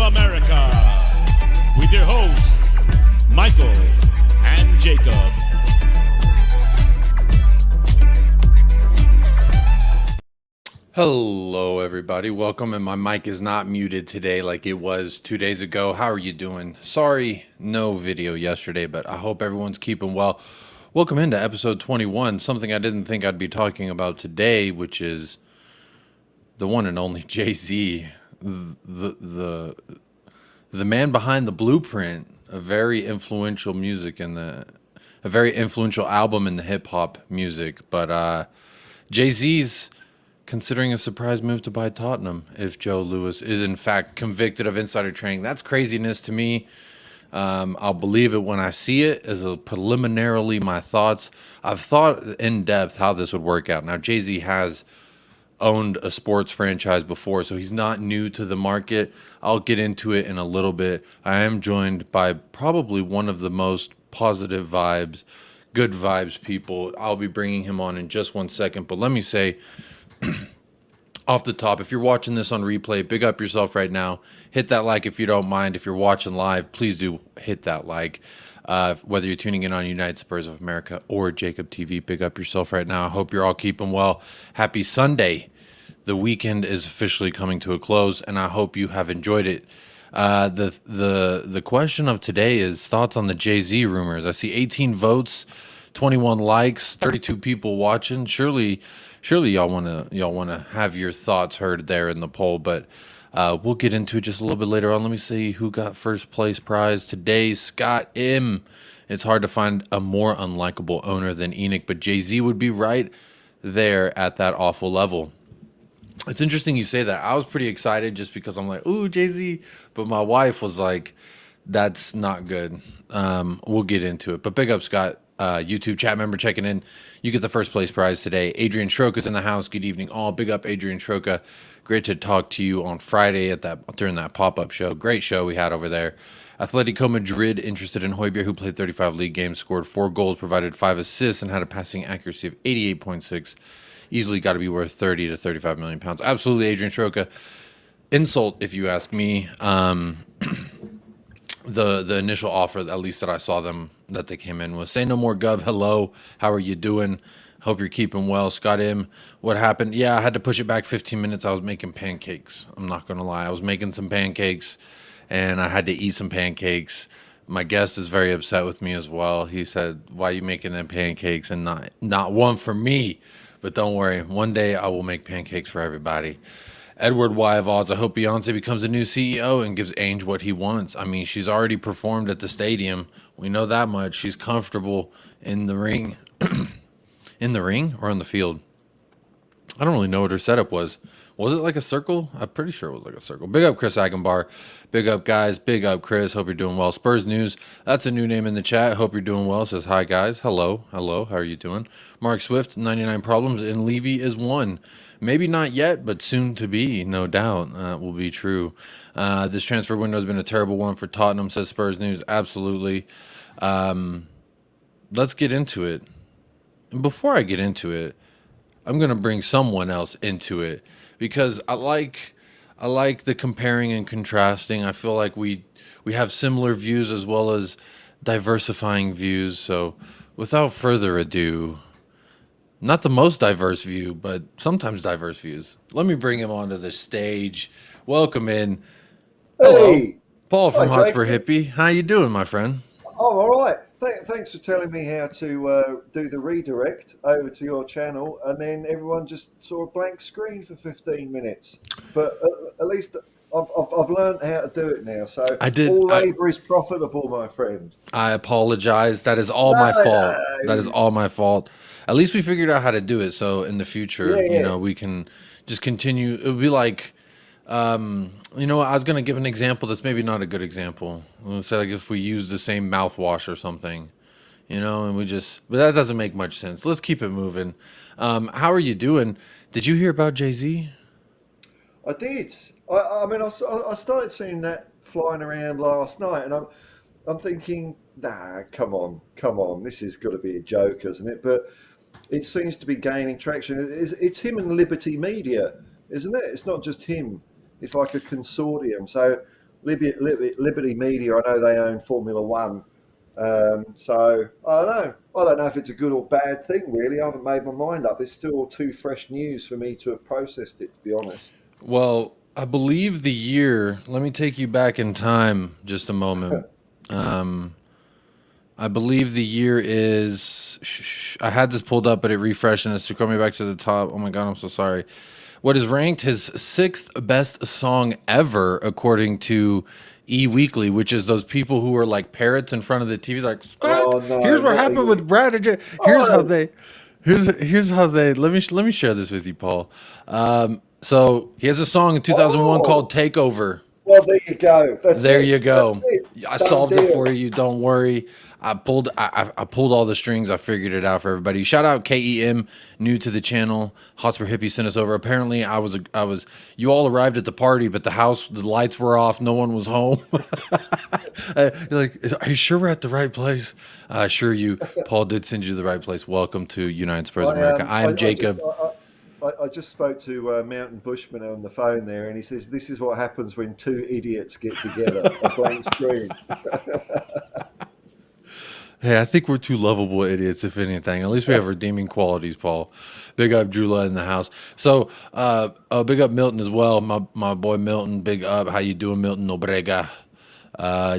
America, with your hosts, Michael and Jacob. Hello everybody, welcome, and my mic is not muted today like it was 2 days ago. How are you doing? Sorry, no video yesterday, but I hope everyone's keeping well. Welcome into episode 21, something I didn't think I'd be talking about today, which is the one and only JayZ, the man behind the blueprint, a very influential music in a very influential album in the hip hop music. But JayZ's considering a surprise move to buy Tottenham if Joe Lewis is in fact convicted of insider trading. That's craziness to me. I'll believe it when I see it. As a preliminarily my thoughts, I've thought in depth how this would work out. Now JayZ has owned a sports franchise before, so he's not new to the market. I'll get into it in a little bit. I am joined by probably one of the most positive vibes, good vibes people. I'll be bringing him on in just 1 second, but let me say off the top, if you're watching this on replay, big up yourself right now. Hit that like if you don't mind. If you're watching live, please do hit that like. Whether you're tuning in on United Spurs of America or Jacob TV, big up yourself right now. I hope you're all keeping well. Happy Sunday. The weekend is officially coming to a close, and I hope you have enjoyed it. The question of today is thoughts on the JayZ rumors. I see 18 votes, 21 likes, 32 people watching. Surely y'all wanna have your thoughts heard there in the poll, but we'll get into it just a little bit later on. Let me see who got first place prize today. Scott M. It's hard to find a more unlikable owner than Enoch, but JayZ would be right there at that awful level. It's interesting you say that. I was pretty excited just because I'm like, ooh, JayZ, but my wife was like, that's not good. We'll get into it, but big up Scott. YouTube chat member checking in. You get the first place prize today. Adrian Troca's in the house. Good evening all. Big up Adrian Troca. Great to talk to you on Friday during that pop-up show. Great show we had over there. Atletico Madrid interested in Højbjerg, who played 35 league games, scored 4 goals, provided 5 assists, and had a passing accuracy of 88.6. Easily got to be worth 30 to 35 million pounds. Absolutely, Adrian Troca. Insult, if you ask me. The initial offer, at least that I saw them, that they came in was, say no more Gov, hello, how are you doing? Hope you're keeping well. Scott M, what happened? Yeah, I had to push it back 15 minutes. I was making pancakes. I'm not going to lie. I was making some pancakes, and I had to eat some pancakes. My guest is very upset with me as well. He said, why are you making them pancakes and not one for me? But don't worry, one day I will make pancakes for everybody. Edward Y. of Oz, I hope Beyonce becomes the new CEO and gives Ainge what he wants. I mean, she's already performed at the stadium. We know that much. She's comfortable in the ring. In the ring or on the field? I don't really know what her setup was. Was it like a circle? I'm pretty sure it was like a circle. Big up Chris Agenbar. Big up guys. Big up Chris. Hope you're doing well. Spurs News. That's a new name in the chat. Hope you're doing well. Says hi guys. Hello. Hello. How are you doing? Mark Swift. 99 problems and Levy is one. Maybe not yet, but soon to be. No doubt. Will be true. This transfer window has been a terrible one for Tottenham. Says Spurs News. Absolutely. Let's get into it. And before I get into it, I'm gonna bring someone else into it because I like the comparing and contrasting. I feel like we have similar views as well as diversifying views. So without further ado, not the most diverse view, but sometimes diverse views. Let me bring him onto the stage. Welcome in. Hello, Hey, Paul from hi, Hotspur Jake. Hippie. How you doing, my friend? Oh, all right. Thanks for telling me how to do the redirect over to your channel, and then everyone just saw a blank screen for 15 minutes. But at least I've learned how to do it now. So I did. all labour is profitable, my friend. I apologize. That is all my No, fault. That is no. all my fault. At least we figured out how to do it. So in the future, Yeah, we can just continue. It would be like, I was going to give an example that's maybe not a good example. Let's say like if we use the same mouthwash or something, and but that doesn't make much sense. Let's keep it moving. How are you doing? Did you hear about JayZ? I did. I mean, I started seeing that flying around last night, and I'm thinking, nah, come on, this has got to be a joke, isn't it? But it seems to be gaining traction. It's him and Liberty Media, isn't it? It's not just him. It's like a consortium. So Liberty Media, I know they own Formula One. So I don't know if it's a good or bad thing, really. I haven't made my mind up. It's still too fresh news for me to have processed it, to be honest. Well, I believe the year, let me take you back in time just a moment. I believe the year is, I had this pulled up, but it refreshed and it's to me back to the top. Oh my God, I'm so sorry. What is ranked his 6th best song ever, according to E Weekly, which is those people who are like parrots in front of the TV, like, Oh no! here's what happened with Brad and Jay. Here's how they, here's how they. Let me share this with you, Paul. So he has a song in 2001 called "Takeover." Well, there you go. There you go. I Done solved deal. it for you. Don't worry. I pulled all the strings. I figured it out for everybody. Shout out KEM, new to the channel. Hotspur Hippie sent us over. Apparently, you all arrived at the party, but the lights were off. No one was home. You're like, are you sure we're at the right place? I assure you, Paul did send you to the right place. Welcome to United Spurs America. I am Jacob. I just spoke to Mountain Bushman on the phone there, and he says this is what happens when two idiots get together. A blank screen. Hey, I think we're two lovable idiots, if anything. At least we have redeeming qualities, Paul. Big up Jula in the house. So, big up Milton as well. My boy Milton, big up. How you doing, Milton Nobrega?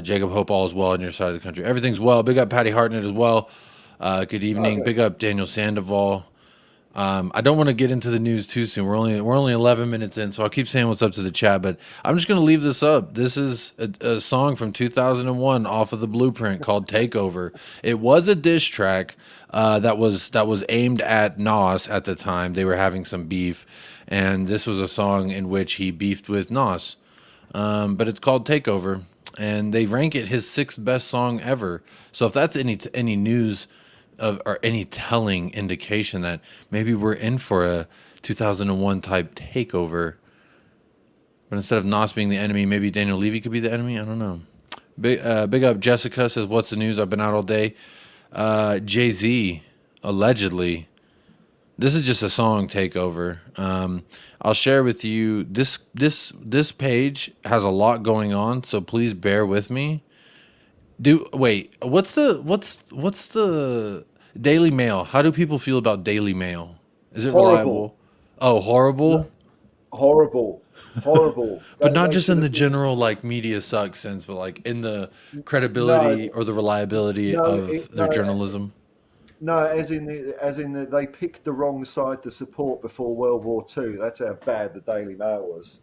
Jacob, hope all is well on your side of the country. Everything's well. Big up Patty Hartnett as well. Good evening. Okay. Big up Daniel Sandoval. I don't want to get into the news too soon. We're only 11 minutes in, so I'll keep saying what's up to the chat, but I'm just going to leave this up. This is a song from 2001 off of the Blueprint called Takeover. It was a diss track that was aimed at Nas at the time. They were having some beef, and this was a song in which he beefed with Nas. But it's called Takeover, and they rank it his 6th best song ever. So if that's any news or any telling indication that maybe we're in for a 2001 type takeover, but instead of Nas being the enemy, maybe Daniel Levy could be the enemy. I don't know. Big up Jessica says, what's the news? I've been out all day. JayZ allegedly, this is just a song takeover. I'll share with you this page has a lot going on, so please bear with me. What's the Daily Mail? How do people feel about Daily Mail? Is it reliable? Oh, horrible. Horrible. But not just in the general like media sucks sense, but like in the credibility or the reliability of their journalism. No, as in they picked the wrong side to support before World War II. That's how bad the Daily Mail was.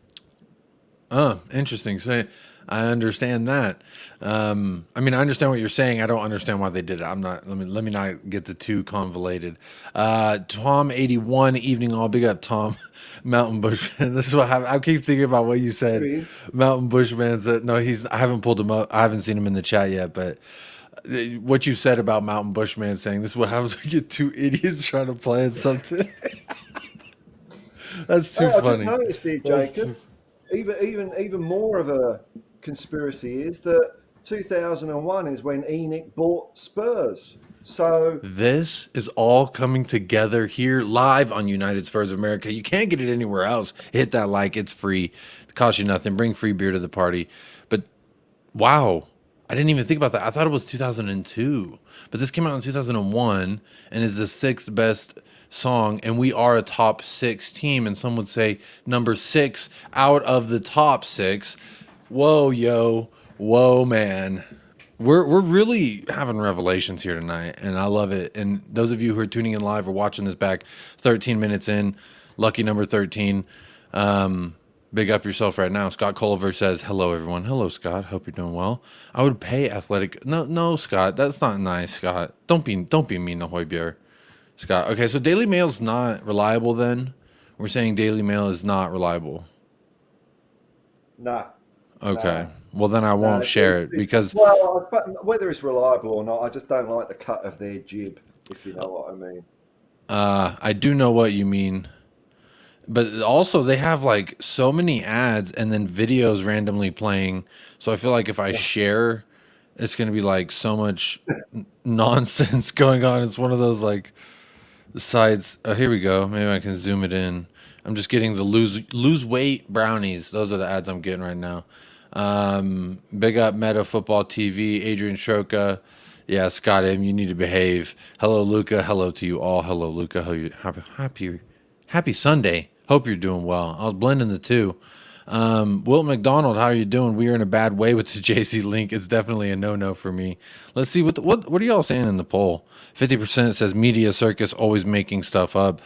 Interesting. So I understand that. I mean, I understand what you're saying. I don't understand why they did it. Let me not get the too convoluted. Tom81, evening all. Big up, Tom. Mountain Bushman. This is what I keep thinking about what you said. Mountain Bushman said, no, I haven't pulled him up. I haven't seen him in the chat yet, but what you said about Mountain Bushman saying this is what happens when you get two idiots trying to plan something. That's too funny. I just noticed it, Jacob. Even more of a conspiracy is that 2001 is when Enoch bought Spurs. So this is all coming together here live on United Spurs of America. You can't get it anywhere else. Hit that like, it's free. It costs you nothing. Bring free beer to the party. But wow, I didn't even think about that. I thought it was 2002, but this came out in 2001 and is the 6th best song, and we are a top 6 team, and some would say number 6 out of the top 6. Whoa, yo, whoa, man. We're really having revelations here tonight, and I love it. And those of you who are tuning in live or watching this back 13 minutes in, lucky number 13, big up yourself right now. Scott Culliver says, hello, everyone. Hello, Scott. Hope you're doing well. I would pay Athletic. No, Scott. That's not nice, Scott. Don't be mean to Højbjerg. Scott. Okay, so Daily Mail's not reliable then? We're saying Daily Mail is not reliable. Nah. Okay. Well, then I won't share it because... Well, whether it's reliable or not, I just don't like the cut of their jib, if you know what I mean. I do know what you mean. But also, they have like so many ads and then videos randomly playing. So I feel like if I share, it's going to be like so much nonsense going on. It's one of those like sites. Oh, here we go. Maybe I can zoom it in. I'm just getting the lose weight brownies. Those are the ads I'm getting right now. Big up Meta Football TV, Adrian Shoka. Yeah, Scott M, you need to behave. Hello, Luca. Hello to you all. Hello, Luca. Happy Sunday. Hope you're doing well. I was blending the two. Wilt McDonald, how are you doing? We are in a bad way with the JC link. It's definitely a no-no for me. Let's see what are y'all saying in the poll? 50% says media circus, always making stuff up.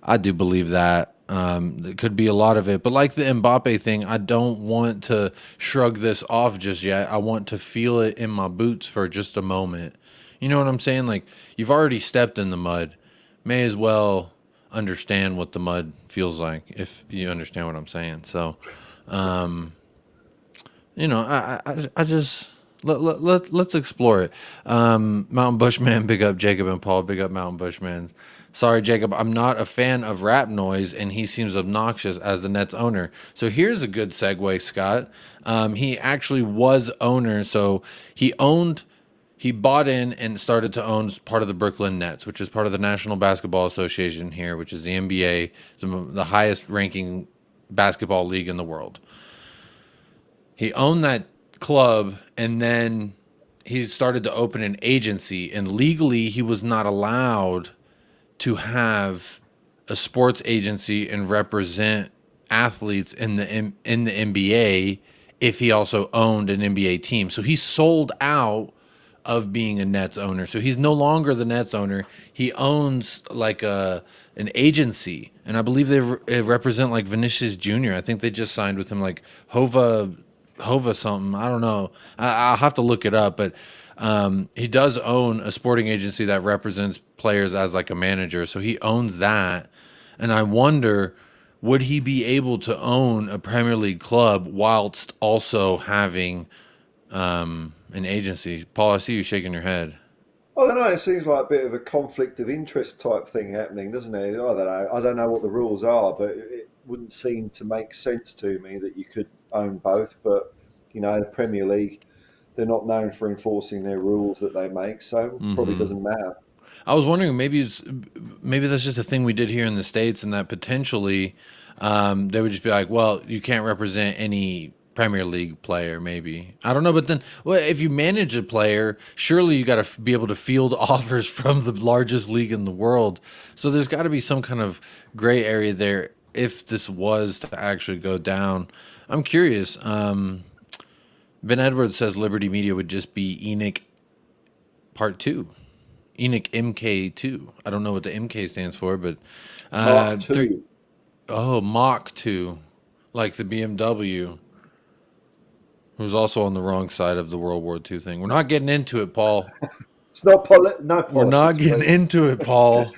I do believe that. It could be a lot of it, but like the Mbappe thing, I don't want to shrug this off just yet. I want to feel it in my boots for just a moment. You know what I'm saying? Like, you've already stepped in the mud. May as well understand what the mud feels like, if you understand what I'm saying. So, you know, I just let's explore it. Mountain Bushman, big up Jacob and Paul, big up Mountain Bushman. Sorry, Jacob, I'm not a fan of rap noise, and he seems obnoxious as the Nets owner. So here's a good segue, Scott. He actually was owner, so he bought in and started to own part of the Brooklyn Nets, which is part of the National Basketball Association here, which is the NBA, the highest ranking basketball league in the world. He owned that club, and then he started to open an agency, and legally he was not allowed to have a sports agency and represent athletes in the NBA if he also owned an NBA team. So he sold out of being a Nets owner. So he's no longer the Nets owner. He owns like an agency, and I believe they represent like Vinicius Jr. I think they just signed with him, like HOVA something. I don't know. I'll have to look it up, but he does own a sporting agency that represents players as like a manager. So he owns that. And I wonder, would he be able to own a Premier League club whilst also having an agency? Paul, I see you shaking your head. I don't know. It seems like a bit of a conflict of interest type thing happening, doesn't it? I don't know. I don't know what the rules are, but it wouldn't seem to make sense to me that you could own both. But you know, the Premier League, they're not known for enforcing their rules that they make, so probably doesn't matter. I was wondering, maybe that's just a thing we did here in the States, and that potentially they would just be like, well, you can't represent any Premier League player, maybe. I don't know, but then, well, if you manage a player, surely you got to be able to field offers from the largest league in the world. So there's got to be some kind of gray area there if this was to actually go down. I'm curious. Ben Edwards says Liberty Media would just be Enoch Part 2. Enoch MK2. I don't know what the MK stands for, but Mach 2. Mach 2, like the BMW, who's also on the wrong side of the World War II thing. We're not getting into it, Paul. It's not no We're not getting into it, Paul.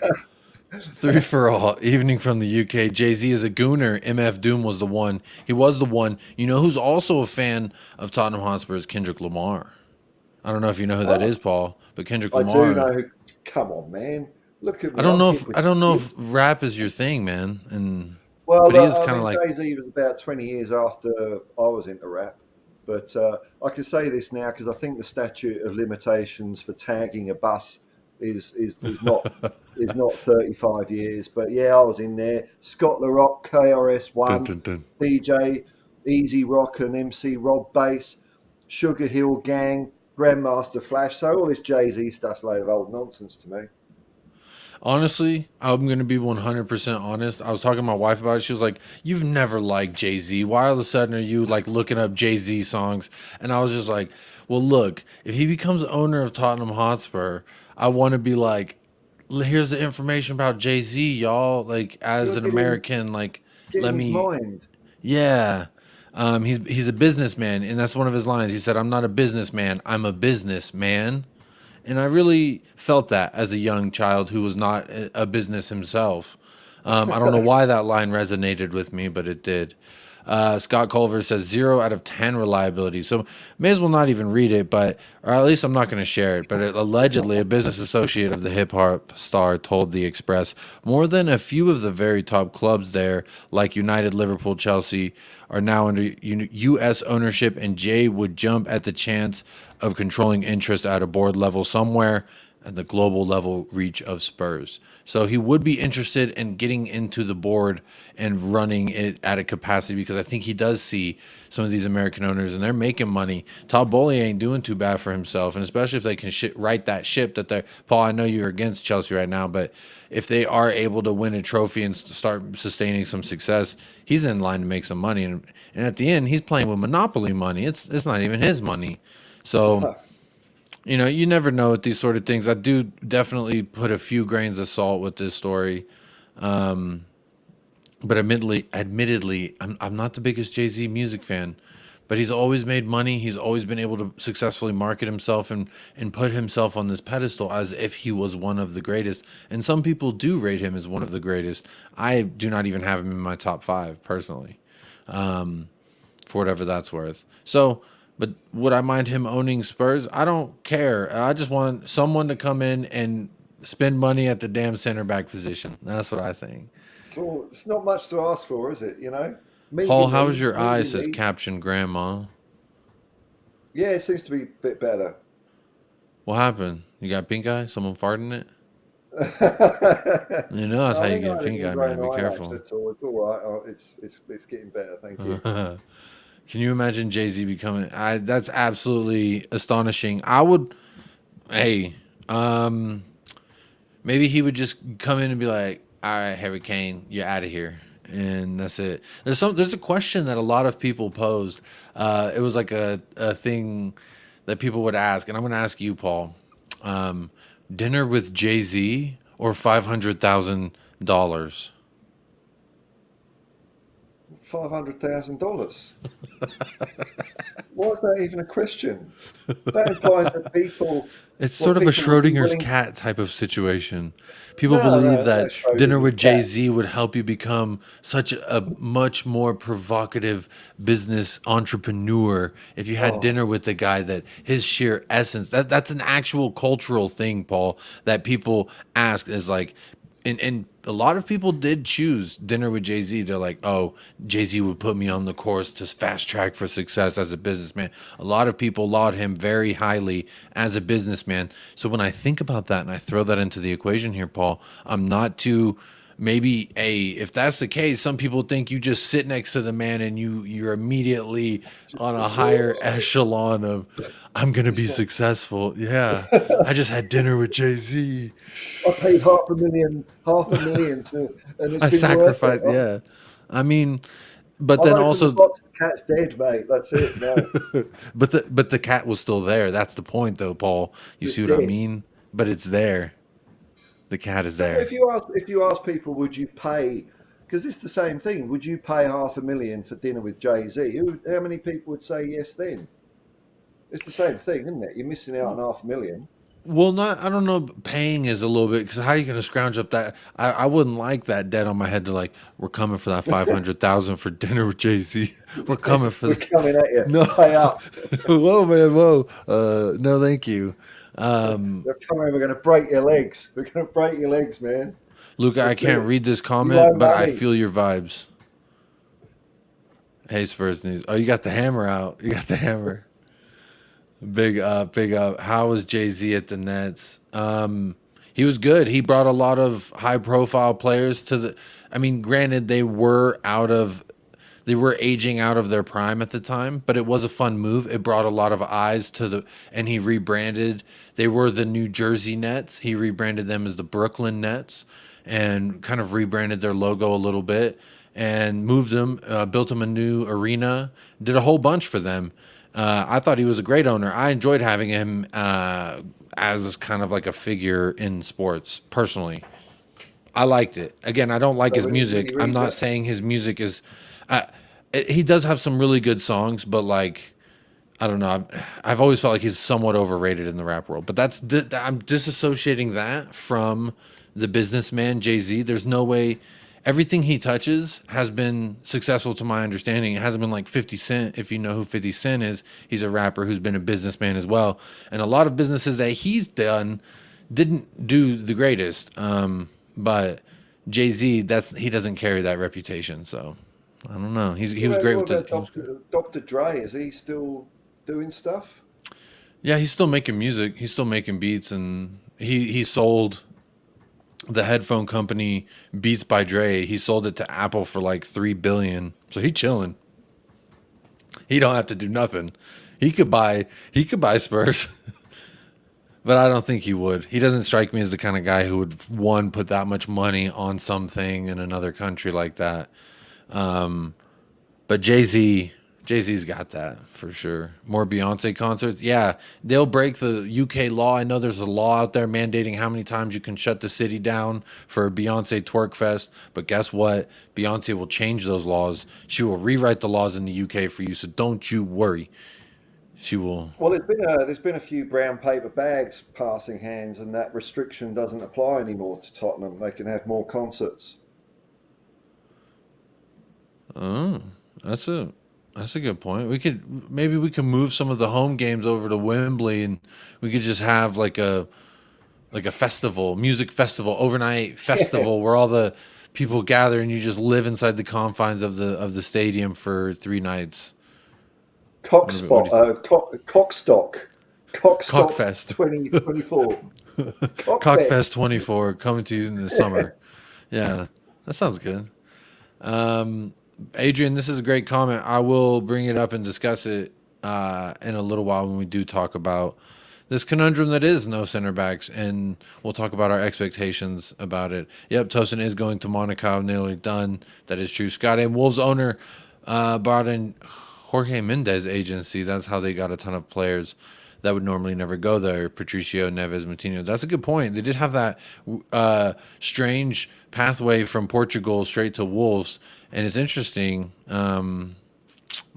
3 for all. Evening from the UK. JayZ is a gooner. MF Doom was the one. He was the one. You know who's also a fan of Tottenham Hotspur is Kendrick Lamar. I don't know if you know who that is, Paul, but Kendrick Lamar. I do know who. Come on, man. Look at. I don't know if rap is your thing, man. And well, but he is kind of like JayZ was about 20 years after I was into rap. But I can say this now because I think the statute of limitations for tagging a bus is not 35 years. But yeah, I was in there. Scott La Rock, KRS-One, DJ, Easy Rock, and MC Rob Bass, Sugar Hill Gang, Grandmaster Flash. So all this JayZ stuff's a load of old nonsense to me. Honestly, I'm going to be 100% honest. I was talking to my wife about it. She was like, you've never liked JayZ. Why all of a sudden are you like looking up JayZ songs? And I was just like, well, look, if he becomes owner of Tottenham Hotspur, I want to be like, here's the information about JayZ, y'all. Like, as an American, like, let me. Mind. Yeah. He's a businessman, and that's one of his lines. He said, I'm not a businessman, I'm a businessman. And I really felt that as a young child who was not a business himself. I don't know why that line resonated with me, but it did. Scott Culver says 0 out of 10 reliability. So may as well not even read it, but or at least I'm not going to share it. But allegedly, a business associate of the hip hop star told The Express more than a few of the very top clubs there, like United, Liverpool, Chelsea, are now under U.S. ownership, and Jay would jump at the chance of controlling interest at a board level somewhere. and the global level reach of Spurs. So he would be interested in getting into the board and running it at a capacity, because I think he does see some of these American owners and they're making money. Todd Bowley ain't doing too bad for himself, and especially if they can right that ship that they're, Paul, I know you're against Chelsea right now, but if they are able to win a trophy and start sustaining some success, he's in line to make some money. And at the end, he's playing with monopoly money. It's not even his money. So you know, you never know with these sort of things. I do definitely put a few grains of salt with this story. But admittedly, I'm not the biggest JayZ music fan, but he's always made money. He's always been able to successfully market himself and put himself on this pedestal as if he was one of the greatest. And some people do rate him as one of the greatest. I do not even have him in my top 5 personally, for whatever that's worth. So, but would I mind him owning Spurs? I don't care. I just want someone to come in and spend money at the damn center back position. That's what I think. So it's not much to ask for, is it? You know, Paul, how's your eye? Says caption grandma. Yeah, it seems to be a bit better. What happened? You got pink eye? Someone farting it? You know that's how you get pink eye, man. Be careful. It's all right. Oh, it's getting better. Thank you. Can you imagine JayZ becoming? That's absolutely astonishing. I would. Hey, maybe he would just come in and be like, "All right, Harry Kane, you're out of here," and that's it. There's a question that a lot of people posed. It was like a thing that people would ask, and I'm going to ask you, Paul. Dinner with JayZ or $500,000? $500,000. Why is that even a question? That implies that people. It's sort of a Schrodinger's cat type of situation. People believe that dinner with JayZ would help you become such a much more provocative business entrepreneur if you had dinner with the guy that his sheer essence. That's an actual cultural thing, Paul, that people ask is like. And a lot of people did choose dinner with JayZ. They're like, oh, JayZ would put me on the course to fast track for success as a businessman. A lot of people laud him very highly as a businessman. So when I think about that and I throw that into the equation here, Paul, I'm not too... Maybe if that's the case, some people think you just sit next to the man and you're immediately on a higher echelon of I'm gonna be successful. Yeah, I just had dinner with JayZ. I paid $500,000 to, and it's I been sacrificed. worth it. Yeah, I mean, but then also the cat's dead, mate. That's it. No. but the cat was still there. That's the point, though, Paul. You see what I mean? But it's there. The cat is there. If you ask people, would you pay? Because it's the same thing. Would you pay $500,000 for dinner with JayZ? How many people would say yes then? It's the same thing, isn't it? You're missing out on $500,000. Well, I don't know. Paying is a little bit, because how are you going to scrounge up that? I wouldn't like that debt on my head to like, we're coming for that 500,000 for dinner with JayZ. We're coming for We're coming at you. No, pay up. Whoa, man, whoa. No, thank you. They're coming. We're going to break your legs. We're going to break your legs, man. Luca, I can't read this comment, but I feel your vibes. Hey, Spurs News. Oh, you got the hammer out. You got the hammer. Big up, big up. How was JayZ at the Nets? He was good. He brought a lot of high-profile players to the. I mean, granted, they were aging out of their prime at the time, but it was a fun move. It brought a lot of eyes to the, and he rebranded. They were the New Jersey Nets. He rebranded them as the Brooklyn Nets, and kind of rebranded their logo a little bit, and moved them, built them a new arena, did a whole bunch for them. I thought he was a great owner. I enjoyed having him as kind of like a figure in sports, personally. I liked it. Again, I don't like his music. I'm not saying his music is... he does have some really good songs, but like, I don't know. I've always felt like he's somewhat overrated in the rap world. But I'm disassociating that from the businessman JayZ. There's no way... Everything he touches has been successful to my understanding. It hasn't been like 50 Cent. If you know who 50 Cent is, he's a rapper who's been a businessman as well. And a lot of businesses that he's done didn't do the greatest. But JayZ, he doesn't carry that reputation. So I don't know. He was great with the Dr. Dre. Is he still doing stuff? Yeah, he's still making music. He's still making beats and He sold the headphone company Beats by Dre. He sold it to Apple for like $3 billion. So he chilling. He don't have to do nothing. He could buy Spurs. But I don't think he would. He doesn't strike me as the kind of guy who would, one, put that much money on something in another country like that. But JayZ's got that for sure. More Beyonce concerts. Yeah, they'll break the UK law. I know there's a law out there mandating how many times you can shut the city down for a Beyonce twerk fest. But guess what? Beyonce will change those laws. She will rewrite the laws in the UK for you. So don't you worry. She will. Well, there's been a few brown paper bags passing hands, and that restriction doesn't apply anymore to Tottenham. They can have more concerts. Oh, that's a good point. Maybe we could move some of the home games over to Wembley, and we could just have like a festival, music festival, overnight festival where all the people gather and you just live inside the confines of the stadium for 3 nights. Cockstock Cockfest 2024. Cockfest 24 coming to you in the summer. Yeah, that sounds good. Adrian, this is a great comment. I will bring it up and discuss it in a little while when we do talk about this conundrum that is no center backs, and we'll talk about our expectations about it. Yep, Tosin is going to Monaco, nearly done. That is true. Scott and Wolves owner brought in Jorge Mendes agency. That's how they got a ton of players that would normally never go there. Patricio, Neves, Moutinho. That's a good point. They did have that strange pathway from Portugal straight to Wolves, and it's interesting. That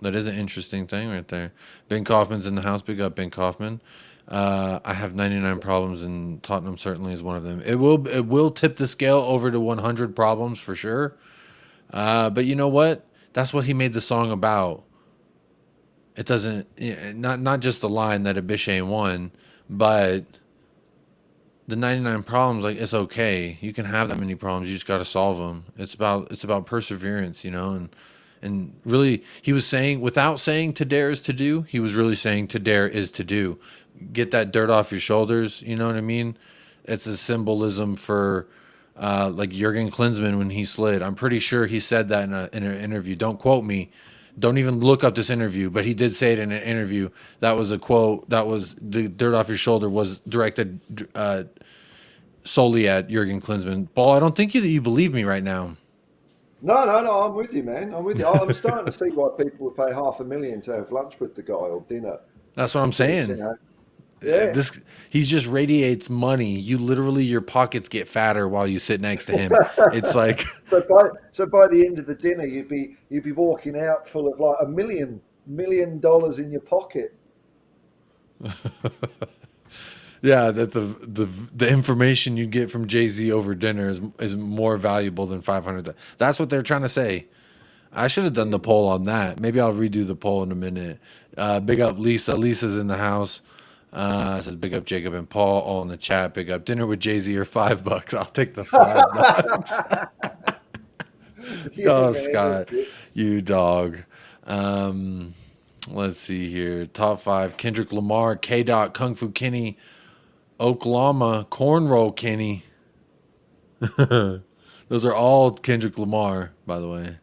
is an interesting thing right there. Ben Kaufman's in the house. Big up, Ben Kaufman. I have 99 problems, and Tottenham certainly is one of them. It will tip the scale over to 100 problems for sure. But you know what? That's what he made the song about. It doesn't, not just the line that Abishay won, but the 99 problems. Like, it's okay. You can have that many problems. You just got to solve them. It's about perseverance, and really, he was saying, without saying to dare is to do, he was really saying to dare is to do. Get that dirt off your shoulders. You know what I mean? It's a symbolism for like Jurgen Klinsmann when he slid. I'm pretty sure he said that in an interview. Don't quote me. Don't even look up this interview, but he did say it in an interview. That was a quote. That was the dirt off your shoulder was directed solely at Jurgen Klinsmann. Paul, I don't think you believe me right now. No, I'm with you, man. I'm with you. I'm starting to see why people would pay $500,000 to have lunch with the guy or dinner. That's what I'm saying. Yeah. He just radiates money. You literally, your pockets get fatter while you sit next to him. It's like so by the end of the dinner, you'd be walking out full of like $1 million in your pocket. Yeah, that the information you get from JayZ over dinner is more valuable than 500. That's what they're trying to say. I should have done the poll on that. Maybe I'll redo the poll in a minute. Big up Lisa. Lisa's in the house. Says big up Jacob and Paul, all in the chat. Big up dinner with JayZ or $5. I'll take the $5. Oh, Scott, you dog. Let's see here. Top 5: Kendrick Lamar, K. Dot, Kung Fu Kenny, Oklahoma, Cornrow Kenny. Those are all Kendrick Lamar, by the way.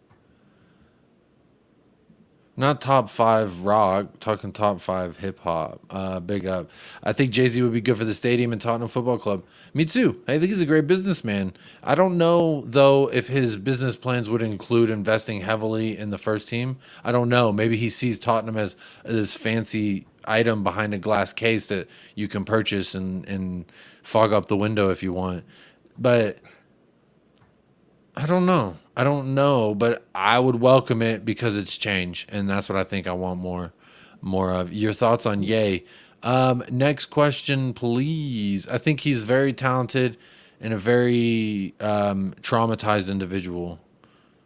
Not top 5 rock, talking top 5 hip hop. Big up. I think JayZ would be good for the stadium and Tottenham Football Club. Me too. I think he's a great businessman. I don't know, though, if his business plans would include investing heavily in the first team. I don't know. Maybe he sees Tottenham as this fancy item behind a glass case that you can purchase and fog up the window if you want. But I don't know. But I would welcome it because it's change, and that's what I think I want more of. Your thoughts on Ye? Next question, please. I think he's very talented and a very traumatized individual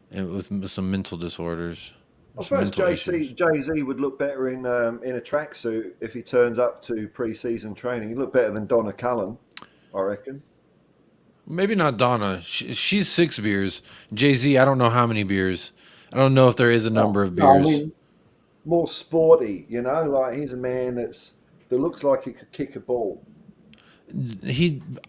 and with some mental disorders. I suppose JayZ would look better in a tracksuit if he turns up to pre-season training. He'd look better than Donna Cullen, I reckon. Maybe not Donna. She's 6 beers. JayZ, I don't know how many beers. I don't know if there is a number of beers. I mean, more sporty, like he's a man that looks like he could kick a ball.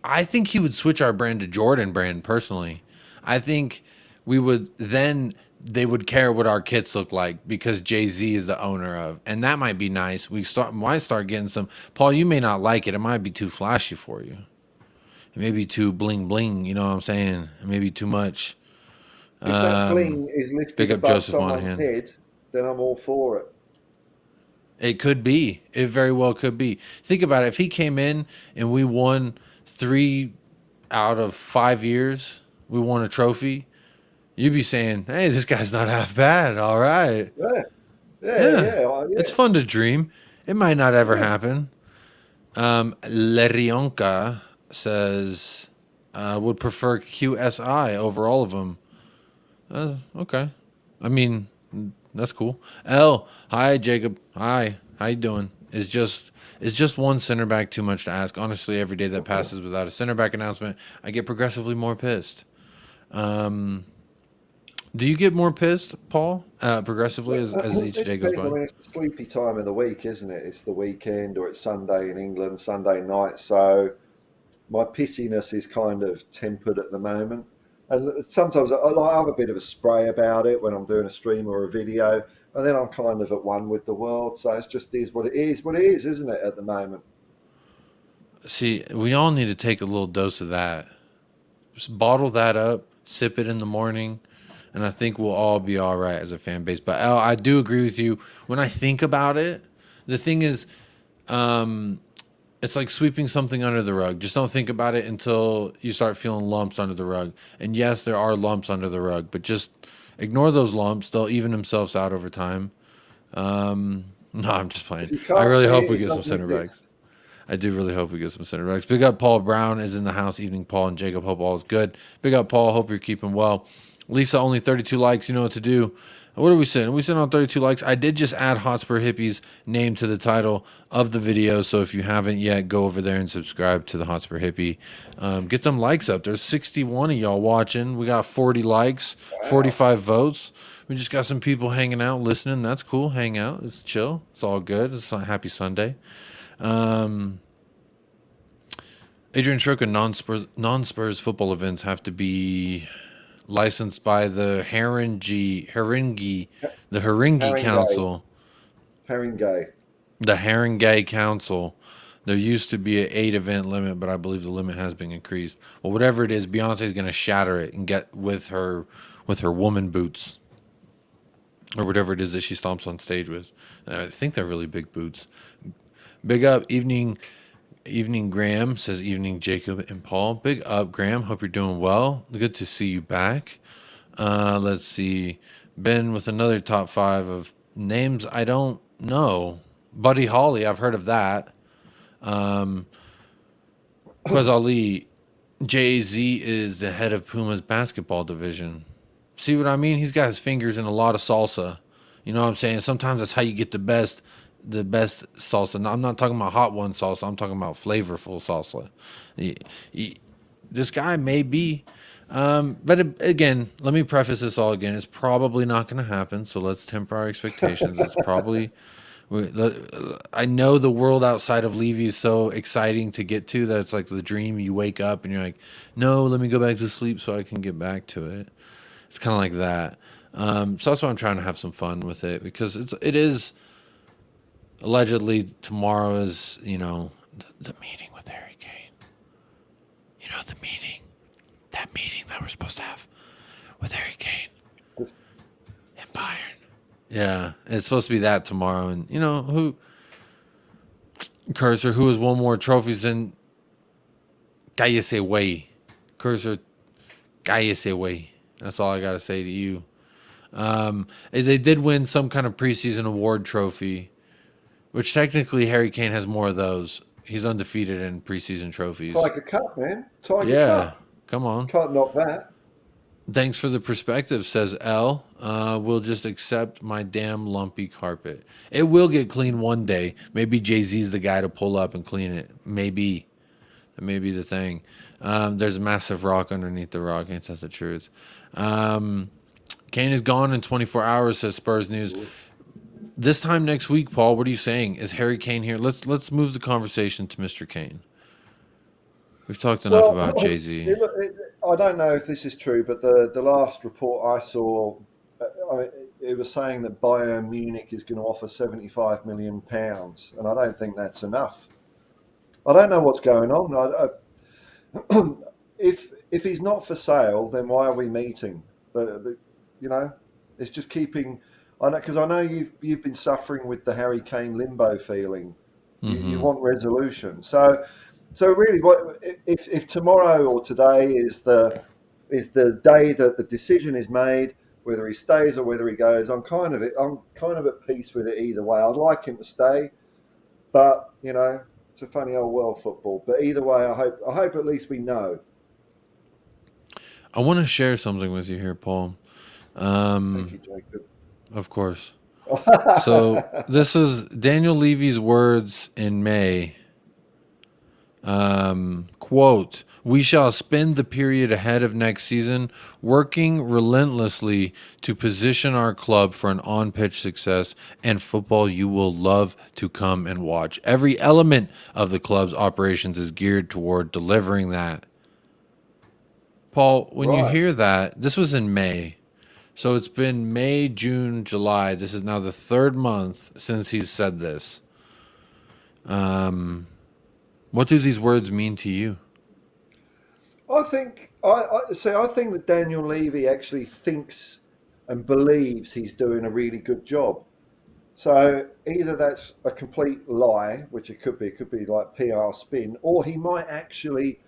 I think he would switch our brand to Jordan brand personally. I think we would then they would care what our kits look like because JayZ is the owner of, and that might be nice. Might start getting some. Paul, you may not like it. It might be too flashy for you. It may be too bling bling. You know what I'm saying? It may be too much. If that bling is lifted Big up above Joseph someone's Monahan. head, then I'm all for it. It could be. It very well could be. Think about it. If he came in and we won 3 out of 5 years, we won a trophy, you'd be saying, hey, this guy's not half bad. All right. Yeah. It's fun to dream. It might not ever happen. Lerionka says, would prefer QSI over all of them. Okay. I mean, that's cool. L, hi Jacob. Hi, how you doing? Is just one center back too much to ask? Honestly, every day that passes without a center back announcement, I get progressively more pissed. Do you get more pissed, Paul? Progressively as each day goes by. I mean, it's the sleepy time of the week, isn't it? It's the weekend or it's Sunday in England, Sunday night. So my pissiness is kind of tempered at the moment. And sometimes I have a bit of a spray about it when I'm doing a stream or a video, and then I'm kind of at one with the world. So it's just is what it is, isn't it, at the moment? See, we all need to take a little dose of that. Just bottle that up, sip it in the morning, and I think we'll all be all right as a fan base. But Al, I do agree with you. When I think about it, the thing is, it's like sweeping something under the rug. Just don't think about it until you start feeling lumps under the rug. And yes, there are lumps under the rug, but just ignore those lumps. They'll even themselves out over time. No, I'm just playing. I really hope we get some center backs. I do really hope we get some center backs. Big up Paul Brown is in the house. Evening, Paul and Jacob. Hope all is good. Big up Paul. Hope you're keeping well. Lisa, only 32 likes. You know what to do. What are we sitting? We sitting on 32 likes. I did just add Hotspur Hippie's name to the title of the video. So if you haven't yet, go over there and subscribe to the Hotspur Hippie. Get them likes up. There's 61 of y'all watching. We got 40 likes, 45 votes. We just got some people hanging out, listening. That's cool. Hang out. It's chill. It's all good. It's a happy Sunday. Adrian Stroka, non-Spurs football events have to be licensed by the Haringey Council. The Haringey Council. There used to be an 8 event limit, but I believe the limit has been increased. Well, whatever it is, Beyonce's going to shatter it and get with her woman boots. Or whatever it is that she stomps on stage with. I think they're really big boots. Big up, evening Graham says evening Jacob and Paul. Big up Graham, hope you're doing well. Good to see you back. Let's see. Ben with another top 5 of names I don't know. Buddy Holly, I've heard of that. Quez Ali, JayZ is the head of Puma's basketball division. See what I mean? He's got his fingers in a lot of salsa. You know what I'm saying? Sometimes that's how you get the best salsa. Now, I'm not talking about hot one salsa. I'm talking about flavorful salsa. This guy may be, but again, let me preface this all again. It's probably not going to happen. So let's temper our expectations. It's probably, I know the world outside of Levy is so exciting to get to that it's like the dream. You wake up and you're like, no, let me go back to sleep so I can get back to it. It's kind of like that. So that's why I'm trying to have some fun with it, because it is allegedly tomorrow is, the meeting with Harry Kane. The meeting. That meeting that we're supposed to have with Harry Kane in Bayern. Yeah, it's supposed to be that tomorrow. And, Cursor, who has won more trophies than Cállese Way. Cursor, Cállese Way. That's all I got to say to you. They did win some kind of preseason award trophy, which technically Harry Kane has more of those. He's undefeated in preseason trophies. Tiger Cup, man. Tiger Cup. Come on. Can't knock that. Thanks for the perspective, says L. We'll just accept my damn lumpy carpet. It will get clean one day. Maybe JayZ's the guy to pull up and clean it. Maybe. That may be the thing. There's a massive rock underneath the rock. Ain't that the truth? Kane is gone in 24 hours, says Spurs News. This time next week, Paul, what are you saying? Is Harry Kane here? Let's move the conversation to Mr. Kane. We've talked enough Well, about JayZ. I don't know if this is true, but the last report I saw, I mean, it was saying that Bayern Munich is going to offer £75 million, and I don't think that's enough. I don't know what's going on. If he's not for sale, then why are we meeting? You know, it's just keeping. I know because I know you've been suffering with the Harry Kane limbo feeling. You want resolution. So really, what if tomorrow or today is the day that the decision is made, whether he stays or whether he goes? I'm kind of at peace with it either way. I'd like him to stay, but it's a funny old world, football. But either way, I hope at least we know. I want to share something with you here, Paul. Thank you, Jacob. Of course. So this is Daniel Levy's words in May. Quote, "We shall spend the period ahead of next season working relentlessly to position our club for an on-pitch success and football you will love to come and watch. Every element of the club's operations is geared toward delivering that." Paul, when you hear that, this was in May. So it's been May, June, July. This is now the third month since he's said this. What do these words mean to you? I think I think that Daniel Levy actually thinks and believes he's doing a really good job. So either that's a complete lie, which it could be like PR spin, or he might actually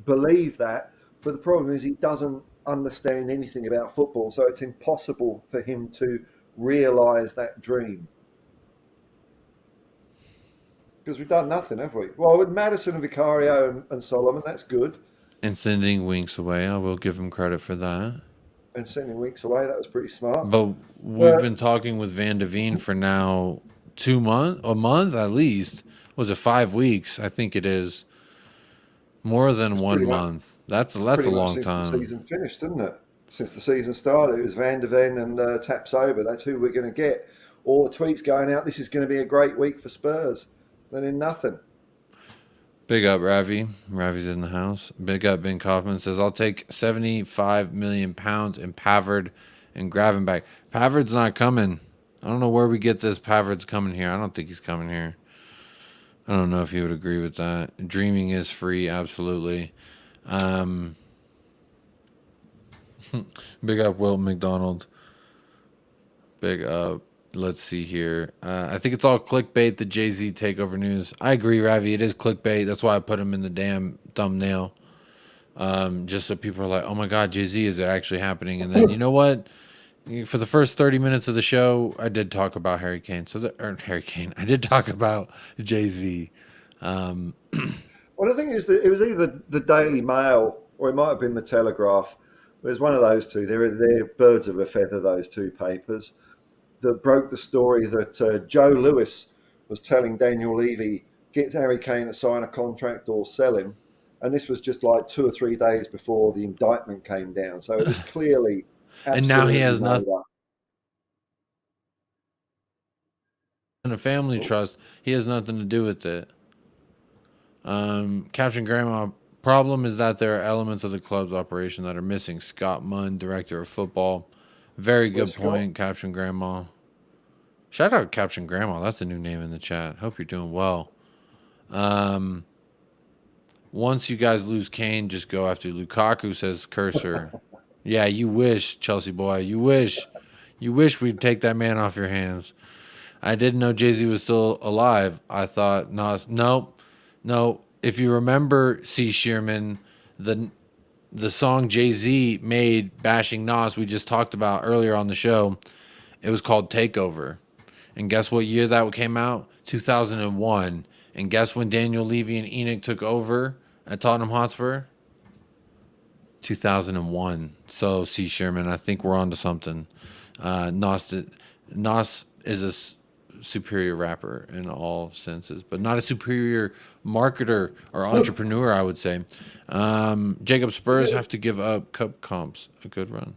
believe that. But the problem is he doesn't understand anything about football, so it's impossible for him to realise that dream. Because we've done nothing, have we? Well, with Madison and Vicario and Solomon, that's good. And sending Winks away, I will give him credit for that. And sending Winks away, that was pretty smart. But we've been talking with Van de Veen for now a month at least. Was it 5 weeks? I think it is. More than 1 month. That's a long time. Since the season finished, didn't it? Since the season started, it was Van de Ven and Tapsoba. That's who we're going to get. All the tweets going out, this is going to be a great week for Spurs. Then in nothing. Big up, Ravi. Ravi's in the house. Big up, Ben Kaufman says, "I'll take £75 million in Pavard and Gravenberch." Pavard's not coming. I don't know where we get this Pavard's coming here. I don't think he's coming here. I don't know if you would agree with that. Dreaming is free, absolutely. Big up, Will McDonald. Big up. Let's see here. I think it's all clickbait, the JayZ takeover news. I agree, Ravi. It is clickbait. That's why I put him in the damn thumbnail. Just so people are like, oh my God, JayZ, is it actually happening? And then, you know what? For the first 30 minutes of the show, I did talk about Harry Kane. I did talk about JayZ. Well, the thing is that it was either the Daily Mail or it might have been the Telegraph. It was one of those two. They're birds of a feather, those two papers, that broke the story that Joe Lewis was telling Daniel Levy, get Harry Kane to sign a contract or sell him. And this was just like 2 or 3 days before the indictment came down. So it was clearly... And now he has nothing. In a family trust, he has nothing to do with it. Captain Grandma, problem is that there are elements of the club's operation that are missing. Scott Munn, director of football. Very good point, Captain Grandma. Shout out Captain Grandma. That's a new name in the chat. Hope you're doing well. Once you guys lose Kane, just go after Lukaku, says Cursor. Yeah, you wish, Chelsea boy. You wish. You wish we'd take that man off your hands. I didn't know JayZ was still alive. I thought Nas. No. If you remember, C. Shearman, the song JayZ made bashing Nas, we just talked about earlier on the show, it was called Takeover. And guess what year that came out? 2001. And guess when Daniel Levy and Enoch took over at Tottenham Hotspur? 2001. So, C. Sherman, I think we're on to something. Nas is a superior rapper in all senses, but not a superior marketer or entrepreneur, I would say. Jacob, Spurs have to give up cup comps a good run.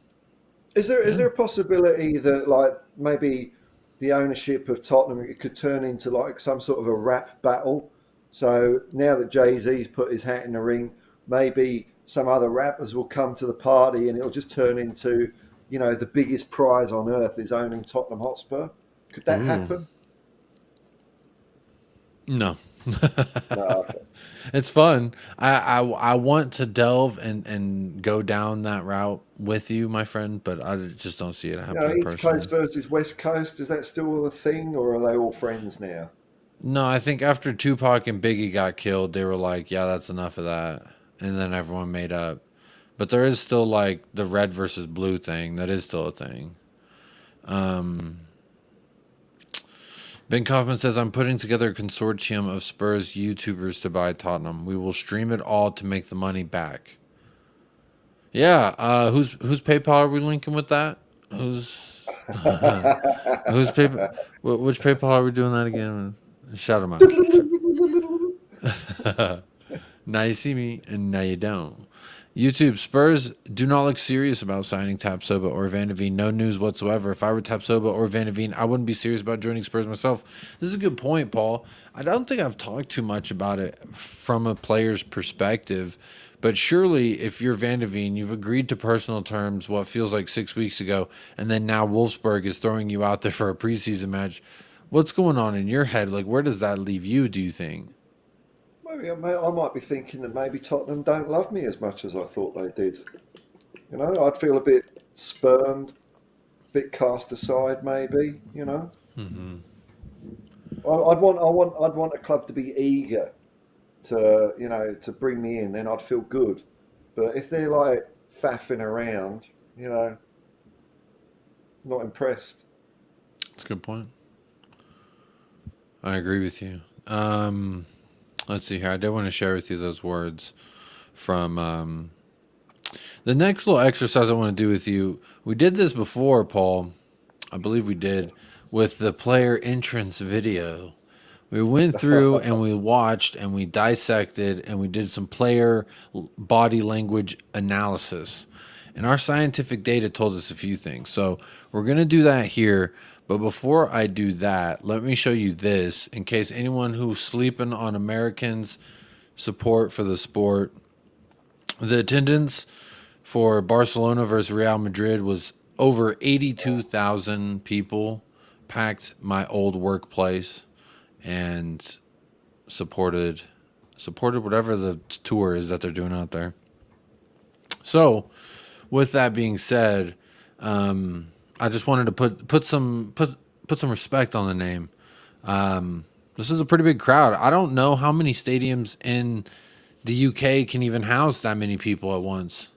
Is there a possibility that like maybe the ownership of Tottenham, it could turn into like some sort of a rap battle? So now that JayZ's put his hat in the ring, maybe some other rappers will come to the party and it'll just turn into, the biggest prize on earth is owning Tottenham Hotspur. Could that Ooh. happen? No. No, okay. It's fun. I want to delve and go down that route with you, my friend, but I just don't see it happening East Coast personally. versus West Coast, is that still a thing, or are they all friends now? No, I think after Tupac and Biggie got killed, they were like, yeah, that's enough of that. And then everyone made up. But there is still like the red versus blue thing. That is still a thing. Um, Ben Kaufman says, I'm putting together a consortium of Spurs YouTubers to buy Tottenham. We will stream it all to make the money back. Yeah, whose PayPal are we linking with that? Who's who's PayPal? Which PayPal are we doing that again? Shout them out. Now you see me, and now you don't. YouTube, Spurs do not look serious about signing Tapsoba or Van de Veen. No news whatsoever. If I were Tapsoba or Van de Veen, I wouldn't be serious about joining Spurs myself. This is a good point, Paul. I don't think I've talked too much about it from a player's perspective, but surely if you're Van de Veen, you've agreed to personal terms what feels like 6 weeks ago, and then now Wolfsburg is throwing you out there for a preseason match. What's going on in your head? Like, where does that leave you, do you think? Maybe I might be thinking that maybe Tottenham don't love me as much as I thought they did. I'd feel a bit spurned, a bit cast aside, maybe. Mm-hmm. I'd want a club to be eager to bring me in. Then I'd feel good. But if they're like faffing around, not impressed. That's a good point. I agree with you. Let's see here. I did want to share with you those words from the next little exercise I want to do with you. We did this before, Paul. I believe we did with the player entrance video. We went through and we watched and we dissected and we did some player body language analysis. And our scientific data told us a few things. So we're going to do that here. But before I do that, let me show you this in case anyone who's sleeping on Americans' support for the sport. The attendance for Barcelona versus Real Madrid was over 82,000 people packed my old workplace and supported whatever the tour is that they're doing out there. So, with that being said, I just wanted to put some respect on the name. This is a pretty big crowd. I don't know how many stadiums in the UK can even house that many people at once.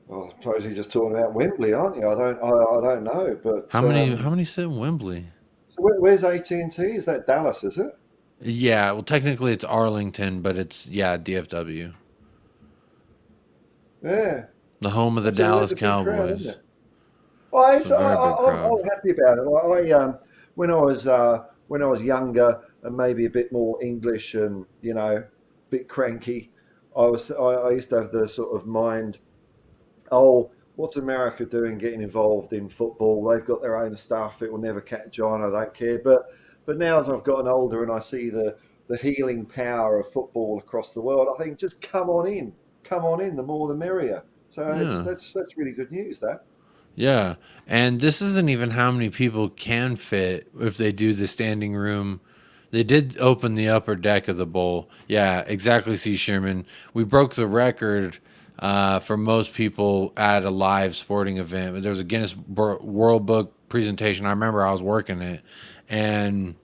Well, I suppose you're just talking about Wembley, aren't you? I don't know, but How many sit in Wembley? so where's AT&T? Is that Dallas? Is it? Yeah, well, technically it's Arlington, but it's DFW, Yeah, the home of the that's Dallas a big crowd, isn't Cowboys. it? Well, It's a very big crowd. I'm happy about it. When I was younger and maybe a bit more English and a bit cranky, I used to have the sort of mind, oh, what's America doing getting involved in football? They've got their own stuff. It will never catch on. I don't care. But now as I've gotten older and I see the healing power of football across the world, I think just come on in. The more the merrier. So Yeah. that's really good news. That. Yeah, and this isn't even how many people can fit if they do the standing room. They did open the upper deck of the bowl. Yeah, exactly, C. Sherman. We broke the record for most people at a live sporting event. There was a Guinness World Book presentation. I remember I was working it, and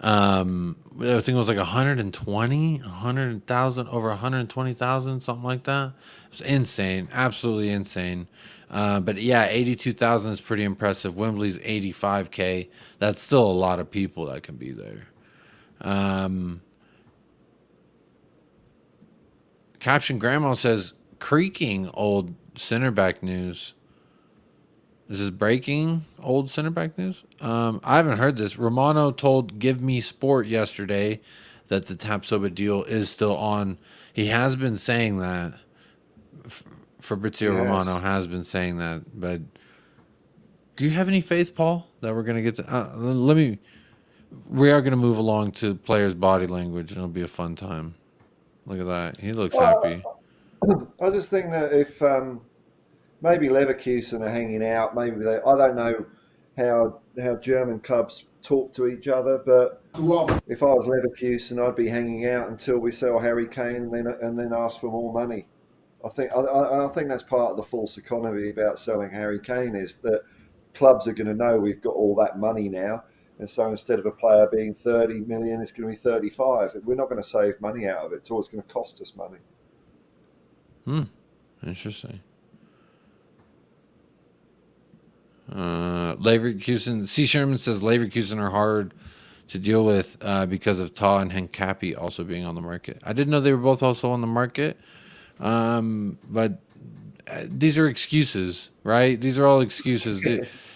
I think it was like 120, 100,000, over 120,000, something like that. It was insane, absolutely insane. But yeah, 82,000 is pretty impressive. Wembley's 85K. That's still a lot of people that can be there. Caption Grandma says, creaking old center back news. This is breaking old center back news. I haven't heard this. Romano told Give Me Sport yesterday that the Tapsoba deal is still on. He has been saying that. Fabrizio Yes. Romano has been saying that. But do you have any faith, Paul, that we're going to get to? We are going to move along to players' body language, and it'll be a fun time. Look at that. He looks happy. I just think that if maybe Leverkusen are hanging out, maybe they, I don't know how German clubs talk to each other, but if I was Leverkusen, I'd be hanging out until we sell Harry Kane and then ask for more money. I think that's part of the false economy about selling Harry Kane is that clubs are going to know we've got all that money now, and so instead of a player being 30 million, it's going to be 35. We're not going to save money out of it. It's always going to cost us money. Interesting. Leverkusen. C. Sherman says Leverkusen are hard to deal with because of Ta and Henkapi also being on the market. I didn't know they were both also on the market. But these are excuses, right? These are all excuses.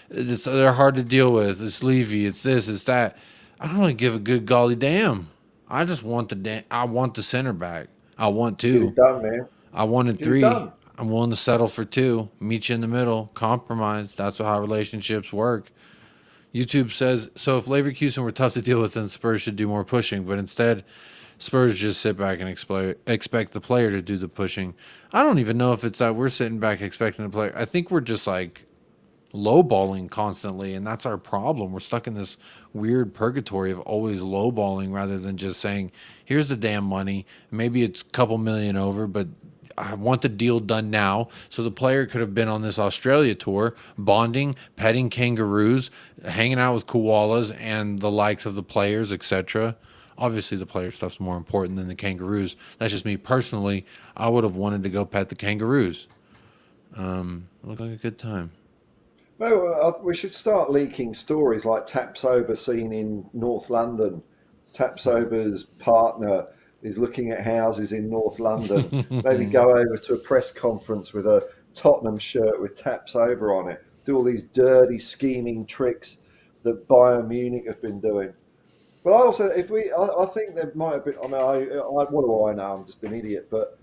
They're hard to deal with. It's Levy. It's this. It's that. I don't really give a good golly damn. I just want I want the center back. I want two. Get it done, man. I wanted Get three. it done. I'm willing to settle for two. Meet you in the middle. Compromise. That's how relationships work. YouTube says, so if Leverkusen were tough to deal with, then Spurs should do more pushing. But instead, Spurs just sit back and expect the player to do the pushing. I don't even know if it's that we're sitting back expecting the player. I think we're just like lowballing constantly, and that's our problem. We're stuck in this weird purgatory of always lowballing rather than just saying, here's the damn money. Maybe it's a couple million over, but I want the deal done now. So the player could have been on this Australia tour, bonding, petting kangaroos, hanging out with koalas and the likes of the players, etc. Obviously, the player stuff's more important than the kangaroos. That's just me personally. I would have wanted to go pet the kangaroos. Looked like a good time. Well, we should start leaking stories like Tapsoba seen in North London. Tapsoba's partner is looking at houses in North London. Maybe go over to a press conference with a Tottenham shirt with Tapsoba on it. Do all these dirty scheming tricks that Bayern Munich have been doing. But I also, I think there might have been. I mean, what do I know? I'm just an idiot. But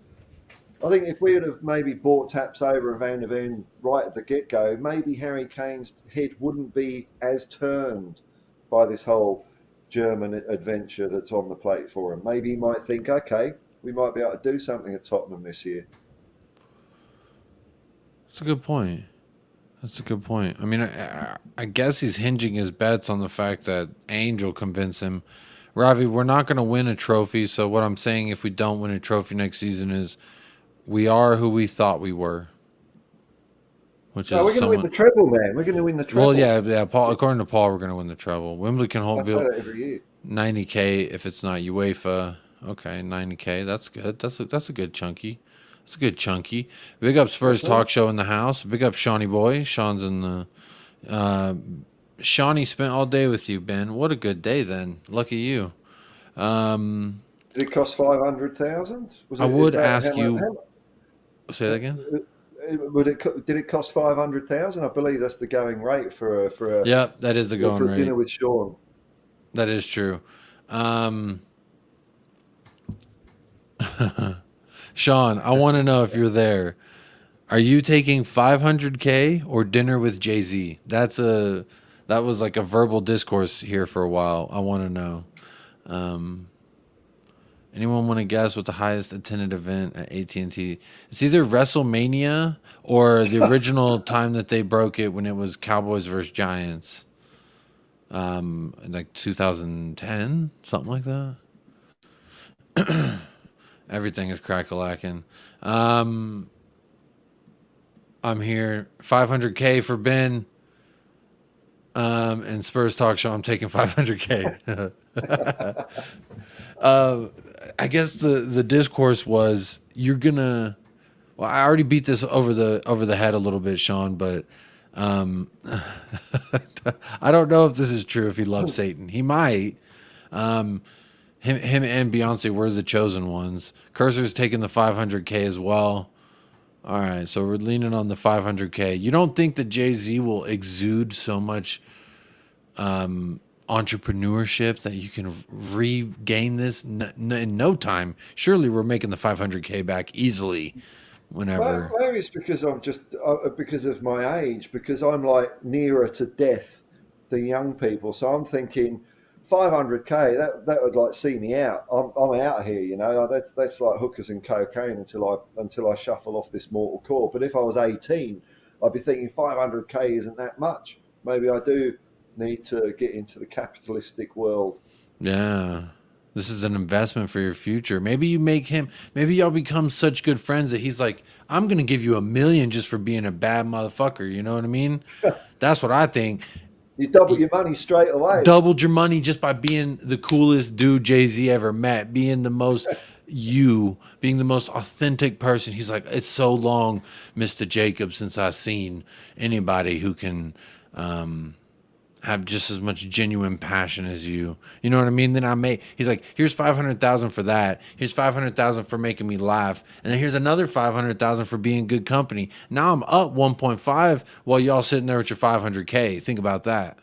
I think if we would have maybe bought Tapsoba and Van der Ven right at the get-go, maybe Harry Kane's head wouldn't be as turned by this whole German adventure that's on the plate for him. Maybe he might think, okay, we might be able to do something at Tottenham this year. That's a good point. That's a good point. I mean, I guess he's hinging his bets on the fact that Ainge will convince him. Ravi, we're not going to win a trophy. So what I'm saying, if we don't win a trophy next season, is we are who we thought we were. Which is we're going to win the treble, man. We're going to win the treble. Well, yeah. Paul, according to Paul, we're going to win the treble. Wembley can hold I say that every year. 90K if it's not UEFA. Okay, 90K. That's good. That's a good chunky. That's a good chunky. Big up Spurs Talk Show in the house. Big up Shawnee boy. Sean's in the. Shawnee spent all day with you, Ben. What a good day then. Lucky you. Did it cost 500,000? I would ask you. Say that again. Did it cost 500,000? I believe that's the going rate for a. Yeah, that is the going rate. Dinner with Sean. That is true. Sean, I want to know if you're there. Are you taking 500K or dinner with JayZ? That was like a verbal discourse here for a while. I want to know. Anyone want to guess what the highest attended event at AT&T? It's either WrestleMania or the original time that they broke it when it was Cowboys versus Giants. Like 2010, something like that. Everything is crack-a-lacking. I'm here. 500K for Ben. And Spurs Talk Show, I'm taking 500K. I guess the discourse was you're gonna. Well, I already beat this over the head a little bit, Sean, but I don't know if this is true. If he loves Satan, he might. Him and Beyonce were the chosen ones. Cursor's taking the 500K as well. All right, so we're leaning on the 500K. You don't think that JayZ will exude so much entrepreneurship that you can regain this in no time? Surely we're making the 500K back easily whenever. Well, maybe it's because I'm just because of my age, because I'm like nearer to death than young people. So I'm thinking 500k, that would like see me out. I'm out of here, you know. That's like hookers and cocaine until I shuffle off this mortal coil. But if I was 18, I'd be thinking 500k isn't that much. Maybe I do need to get into the capitalistic world. Yeah. This is an investment for your future. Maybe you make him, maybe y'all become such good friends that he's like, I'm going to give you $1 million just for being a bad motherfucker. You know what I mean? That's what I think. You double your money straight away. Doubled your money just by being the coolest dude JayZ ever met, being the most being the most authentic person. He's like, it's so long, Mr. Jacob, since I've seen anybody who can have just as much genuine passion as you. You know what I mean? Then he's like, here's 500,000 for that. Here's 500,000 for making me laugh. And then here's another 500,000 for being good company. Now I'm up 1.5 while y'all sitting there with your 500K. Think about that.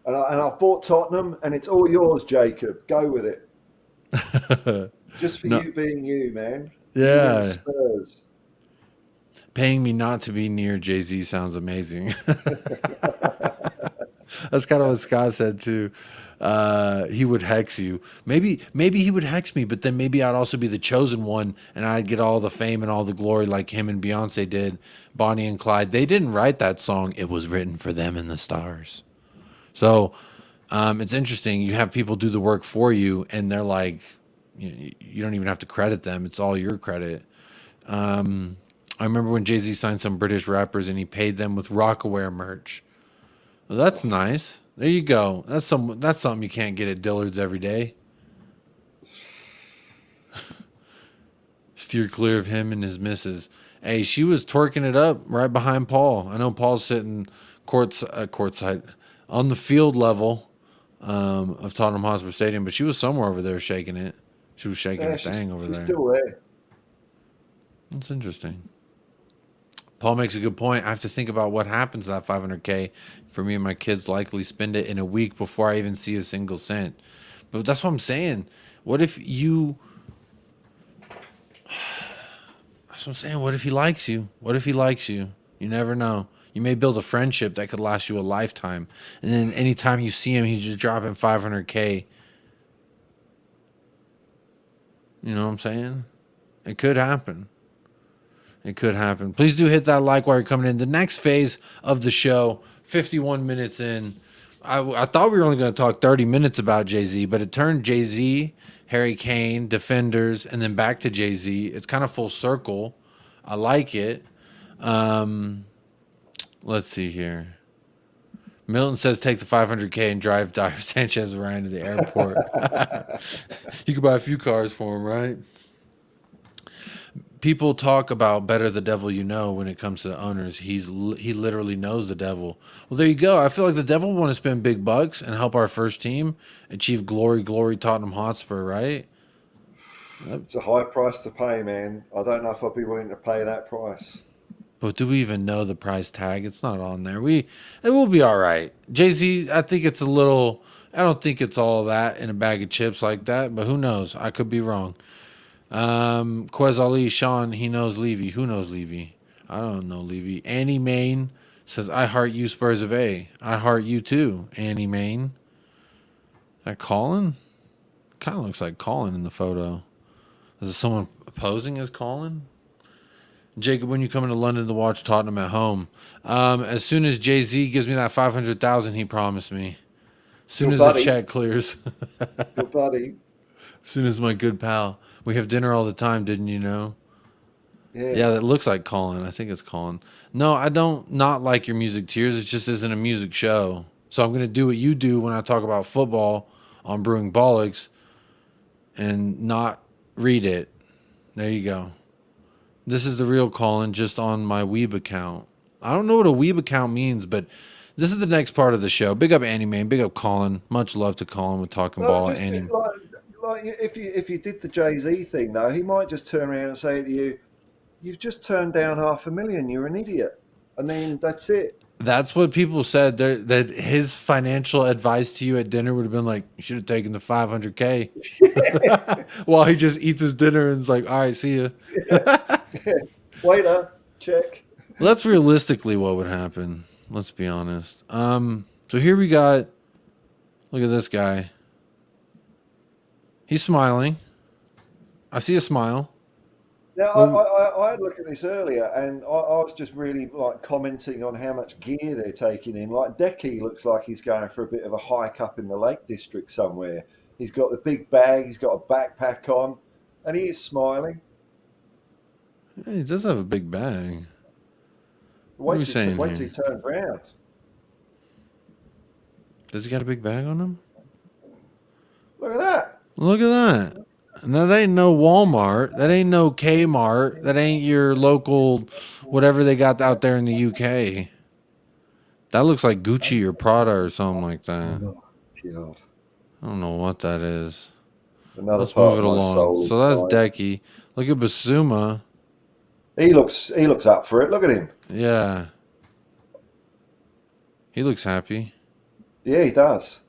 And I've bought Tottenham, and it's all yours, Jacob. Go with it. Just for you being you, man. Yeah. You Spurs. Paying me not to be near JayZ sounds amazing. That's kind of what Scott said too. He would hex you. Maybe he would hex me, but then maybe I'd also be the chosen one, and I'd get all the fame and all the glory like him and Beyonce did. Bonnie and Clyde. They didn't write that song. It was written for them in the stars. So it's interesting. You have people do the work for you, and they're like, you don't even have to credit them. It's all your credit. I remember when JayZ signed some British rappers, and he paid them with Rockaware merch. Well, that's nice. There you go. That's something you can't get at Dillard's every day. Steer clear of him and his missus. Hey, she was twerking it up right behind Paul. I know Paul's sitting courtside on the field level of Tottenham Hotspur Stadium, but she was somewhere over there shaking it. She was shaking her thing over there. She's still there. That's interesting. Paul makes a good point. I have to think about what happens to that 500K. For me and my kids likely spend it in a week before I even see a single cent. But that's what I'm saying. What if you... That's what I'm saying. What if he likes you? What if he likes you? You never know. You may build a friendship that could last you a lifetime. And then anytime you see him, he's just dropping 500K. You know what I'm saying? It could happen. It could happen. Please do hit that like while you're coming in. The next phase of the show, 51 minutes in. I thought we were only going to talk 30 minutes about JayZ, but it turned JayZ, Harry Kane, defenders, and then back to JayZ. It's kind of full circle. I like it. Let's see here. Milton says take the 500K and drive Dyer Sanchez around to the airport. You could buy a few cars for him, right? People talk about better the devil you know when it comes to the owners. He literally knows the devil. Well, there you go. I feel like the devil want to spend big bucks and help our first team achieve glory Tottenham Hotspur, right? It's a high price to pay, man. I don't know if I'd be willing to pay that price. But do we even know the price tag? It's not on there. It will be all right. JayZ, I think it's a little... I don't think it's all that in a bag of chips like that, but who knows? I could be wrong. Quez Ali, Sean, he knows Levy. Who knows Levy? I don't know Levy. Annie Main says, I heart you, Spurs of A. I heart you too, Annie Main. Is that Colin? Kind of looks like Colin in the photo. Is it someone posing as Colin? Jacob, when you come into London to watch Tottenham at home, as soon as JayZ gives me that 500,000 he promised me, as soon as the check clears, Good buddy. As soon as my good pal, we have dinner all the time, didn't you know? Yeah, that looks like Colin. I think it's Colin. No, I don't not like your music tiers. It just isn't a music show. So I'm gonna do what you do when I talk about football on Brewing Bollocks, and not read it. There you go. This is the real Colin, just on my Weeb account. I don't know what a Weeb account means, but this is the next part of the show. Big up Annie Man. Big up Colin. Much love to Colin with Talking Ball. Just Annie. like if you did the JayZ thing though, he might just turn around and say to you, "You've just turned down $500,000. You're an idiot," and then that's it. That's what people said. That his financial advice to you at dinner would have been like, "You should have taken the 500K," while he just eats his dinner and is like, "All right, see ya." Waiter, check. Well, that's realistically what would happen. Let's be honest. So here we got. Look at this guy. He's smiling. I see a smile. Now, Well, I had a look at this earlier, and I was just really like commenting on how much gear they're taking in. Like Decky looks like he's going for a bit of a hike up in the Lake District somewhere. He's got the big bag, he's got a backpack on, and he is smiling. yeah, he does have a big bag. What are we saying Wait till here? he turns round. Does he got a big bag on him? Look at that. Look at that. And that ain't no Walmart. That ain't no Kmart. That ain't your local whatever they got out there in the UK. That looks like Gucci or Prada or something like that. Oh, God. I don't know what that is. Another Let's part move of it my along. soul. So that's Decky. Look at Basuma. He looks up for it. Look at him. Yeah. He looks happy. Yeah, he does.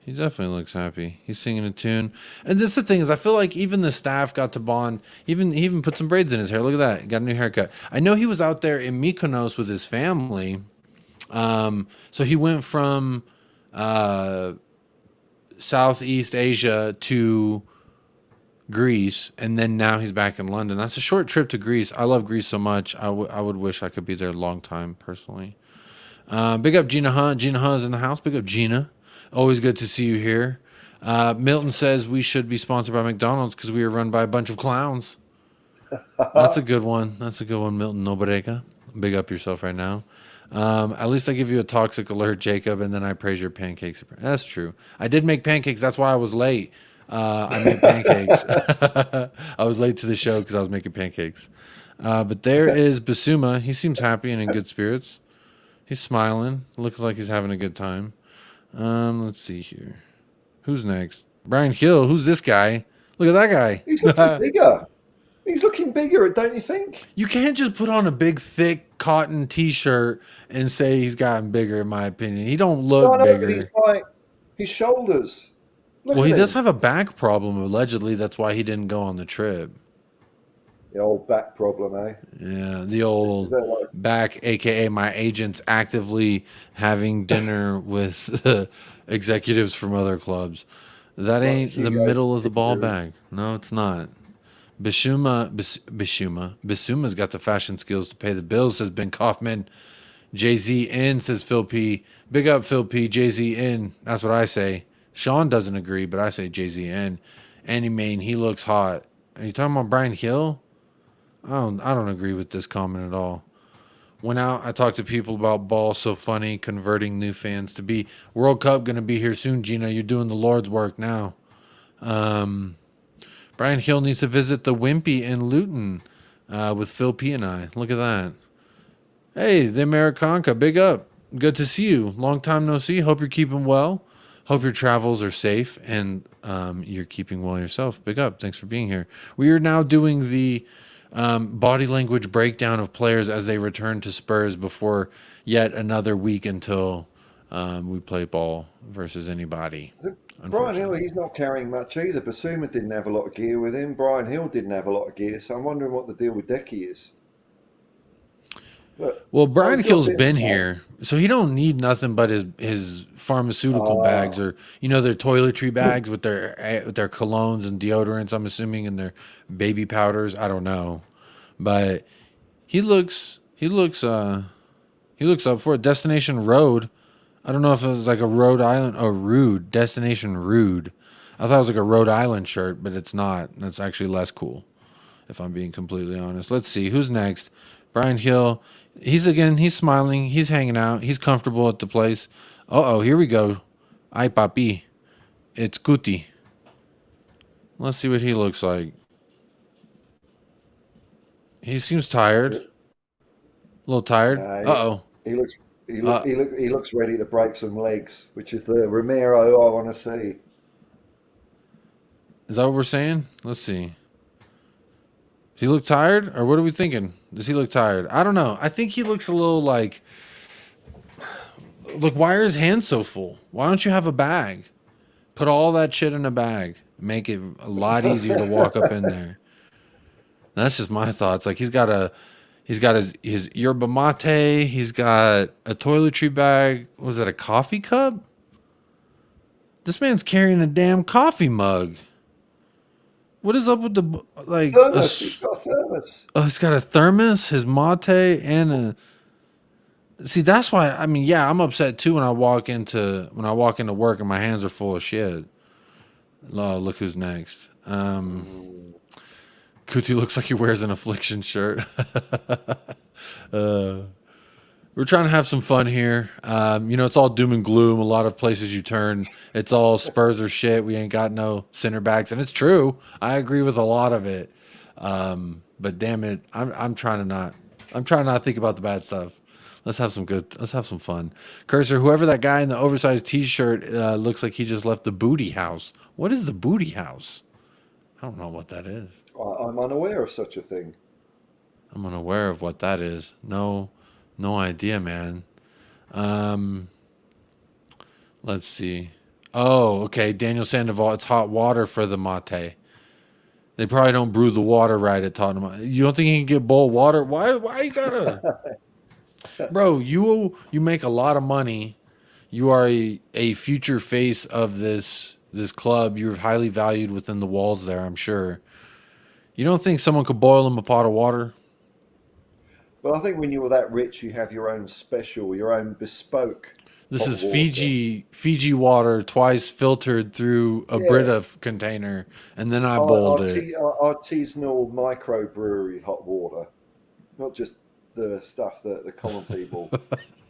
He definitely looks happy. He's singing a tune. And this is the thing is I feel like even the staff got to bond. He even put some braids in his hair. Look at that. He got a new haircut. I know he was out there in Mykonos with his family. So he went from Southeast Asia to Greece, and then now he's back in London. That's a short trip to Greece. I love Greece so much. I would wish I could be there a long time personally. Big up Gina Hunt. Gina Hunt is in the house. Big up Gina. Always good to see you here. Milton says we should be sponsored by McDonald's because we are run by a bunch of clowns. That's a good one. That's a good one, Milton Nobrega. Big up yourself right now. At least I give you a toxic alert, Jacob, and then I praise your pancakes. That's true. I did make pancakes. That's why I was late. I made pancakes. I was late to the show because I was making pancakes. But there is Basuma. He seems happy and in good spirits. He's smiling. Looks like he's having a good time. Let's see here. Who's next? Brian Hill. Who's this guy? Look at that guy. He's looking bigger. He's looking bigger, don't you think? You can't just put on a big, thick cotton T-shirt and say he's gotten bigger. In my opinion, he don't look No, bigger. but he's like his shoulders. Look Well, at he does him. have a back problem. Allegedly, that's why he didn't go on the trip. The old back problem, eh? Yeah, the Is old that like, back, aka my agents actively having dinner with executives from other clubs. That ain't the Hugo middle of the ball Hugo? bag. No, it's not. Basuma's got the fashion skills to pay the bills, says Ben Kaufman. JayZ in, says Phil P. Big up Phil P. JayZ in. That's what I say. Sean doesn't agree, but I say JayZ in. Andy Main, he looks hot. Are you talking about Brian Hill? I don't agree with this comment at all. Went out, I talked to people about ball, so funny, converting new fans to be World Cup gonna be here soon, Gina. You're doing the Lord's work now. Brian Hill needs to visit the Wimpy in Luton with Phil P and I. Look at that. Hey, the Americanca, big up. Good to see you. Long time no see. Hope you're keeping well. Hope your travels are safe and you're keeping well yourself. Big up. Thanks for being here. We are now doing the body language breakdown of players as they return to Spurs before yet another week until we play ball versus anybody. Brian Hill, he's not carrying much either. Basuma didn't have a lot of gear with him. Brian Hill didn't have a lot of gear, so I'm wondering what the deal with Decky is. But Well, Brian he's got Hill's a bit been of- here, so he don't need nothing but his pharmaceutical bags, or their toiletry bags with their colognes and deodorants. I'm assuming, and their baby powders. I don't know, but he looks up for it. Destination Road. I don't know if it was like a Rhode Island or Rude Destination Rude. I thought it was like a Rhode Island shirt, but it's not. That's actually less cool, if I'm being completely honest. Let's see who's next. Brian Hill. He's smiling. He's hanging out. He's comfortable at the place. Here we go. Ay papi. It's Guti. Let's see what he looks like. He seems tired. A little tired. He looks ready to break some legs, which is the Romero I want to see. Is that what we're saying? Let's see. Does he look tired? Or what are we thinking? Does he look tired? I don't know. I think he looks a little like... Look, why are his hands so full? Why don't you have a bag? Put all that shit in a bag. Make it a lot easier to walk up in there. That's just my thoughts. Like he's got his yerba mate. He's got a toiletry bag. Was that a coffee cup? This man's carrying a damn coffee mug. What is up with the like? Thermos. He's got a thermos. Oh, he's got a thermos, his mate, and a. See, that's why. I mean, yeah, I'm upset too when I walk into work and my hands are full of shit. Oh, look who's next. Kuti looks like he wears an Affliction shirt. We're trying to have some fun here. It's all doom and gloom. A lot of places you turn, it's all Spurs or shit. We ain't got no center backs, and it's true. I agree with a lot of it. But damn it, I'm trying to not think about the bad stuff. Let's have some fun. Cursor, whoever that guy in the oversized t-shirt looks like he just left the booty house. What is the booty house? I don't know what that is. I'm unaware of such a thing. I'm unaware of what that is. No idea, man. Let's see. Oh, okay. Daniel Sandoval, it's hot water for the mate. They probably don't brew the water right at Tottenham. You don't think you can get boiled water? Why you gotta... Bro, you make a lot of money. You are a future face of this club. You're highly valued within the walls there, I'm sure. You don't think someone could boil them a pot of water? But I think when you're that rich, you have your own special, your own bespoke. This hot is water. Fiji water, twice filtered through a Brita container, and then I boiled it. Our artisanal microbrewery hot water, not just the stuff that the common people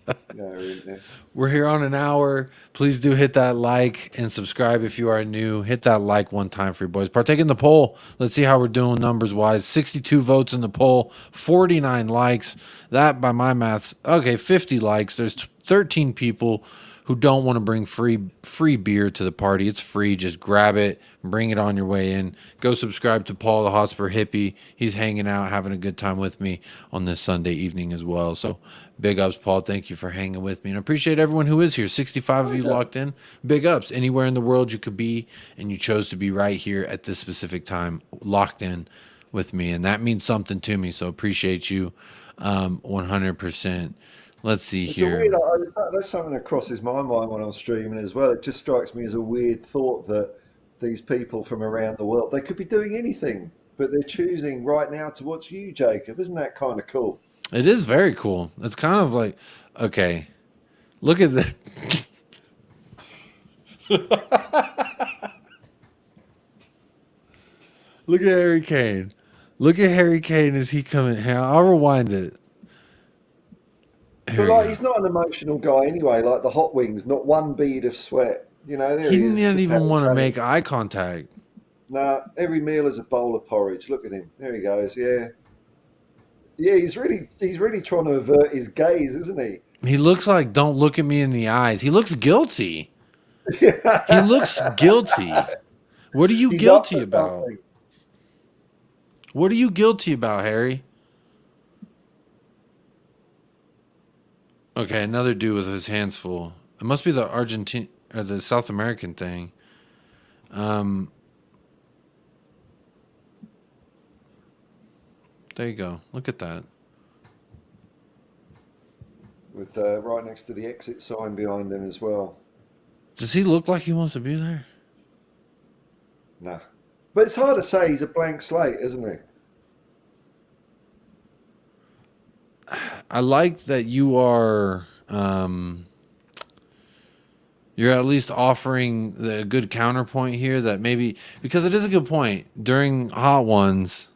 are in there. We're here on an hour. Please do hit that like and subscribe if you are new. Hit that like one time for you boys. Partake in the poll. Let's see how we're doing numbers wise. 62 votes in the poll, 49 likes. That, by my maths, okay, 50 likes. There's 13 people who don't want to bring free beer to the party. It's free. Just grab it, bring it on your way in. Go subscribe to Paul the Hotspur Hippie. He's hanging out, having a good time with me on this Sunday evening as well. So big ups, Paul. Thank you for hanging with me. And I appreciate everyone who is here. 65 of you locked in. Big ups. Anywhere in the world you could be, and you chose to be right here at this specific time, locked in with me. And that means something to me. So appreciate you 100%. Let's see here. That's something that crosses my mind when I'm streaming as well. It just strikes me as a weird thought that these people from around the world, they could be doing anything, but they're choosing right now to watch you, Jacob. Isn't that kind of cool? It is very cool. It's kind of like, okay, look at this. Look at Harry Kane. Look at Harry Kane as he coming. I'll rewind it. But like, he's not an emotional guy anyway. Like the hot wings, not one bead of sweat. You know, he didn't even want to make eye contact. Nah, every meal is a bowl of porridge. Look at him. There he goes. Yeah, he's really trying to avert his gaze, isn't he? He looks like, don't look at me in the eyes. He looks guilty. He looks guilty. What are you guilty about? Something. What are you guilty about, Harry? Okay, another dude with his hands full. It must be the Argentine or the South American thing. There you go. Look at that. With right next to the exit sign behind him as well. Does he look like he wants to be there? Nah. But it's hard to say. He's a blank slate, isn't he? I like that you are you're at least offering the good counterpoint here that maybe, because it is a good point, during hot ones,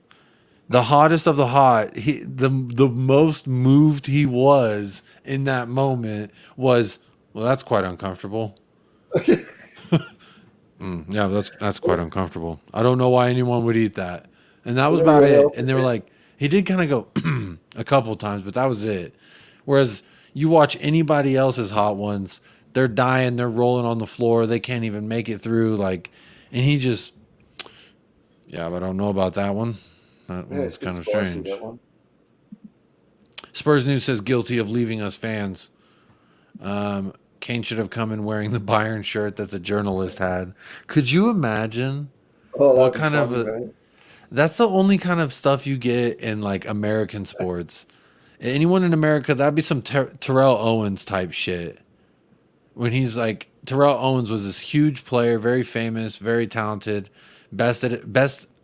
the hottest of the hot, the most moved he was in that moment was, well, that's quite uncomfortable. Yeah, that's quite uncomfortable. I don't know why anyone would eat that. And that was about it. And they were like, he did kind of go a couple times, but that was it. Whereas you watch anybody else's hot ones, they're dying, they're rolling on the floor, they can't even make it through. Like, and he just, yeah, but I don't know about that one. That one's kind of strange. Spurs News says guilty of leaving us fans. Kane should have come in wearing the Bayern shirt that the journalist had. Could you imagine what kind of a... That's the only kind of stuff you get in like American sports. Anyone in America, that'd be some Terrell Owens type shit. When he's like, Terrell Owens was this huge player, very famous, very talented, best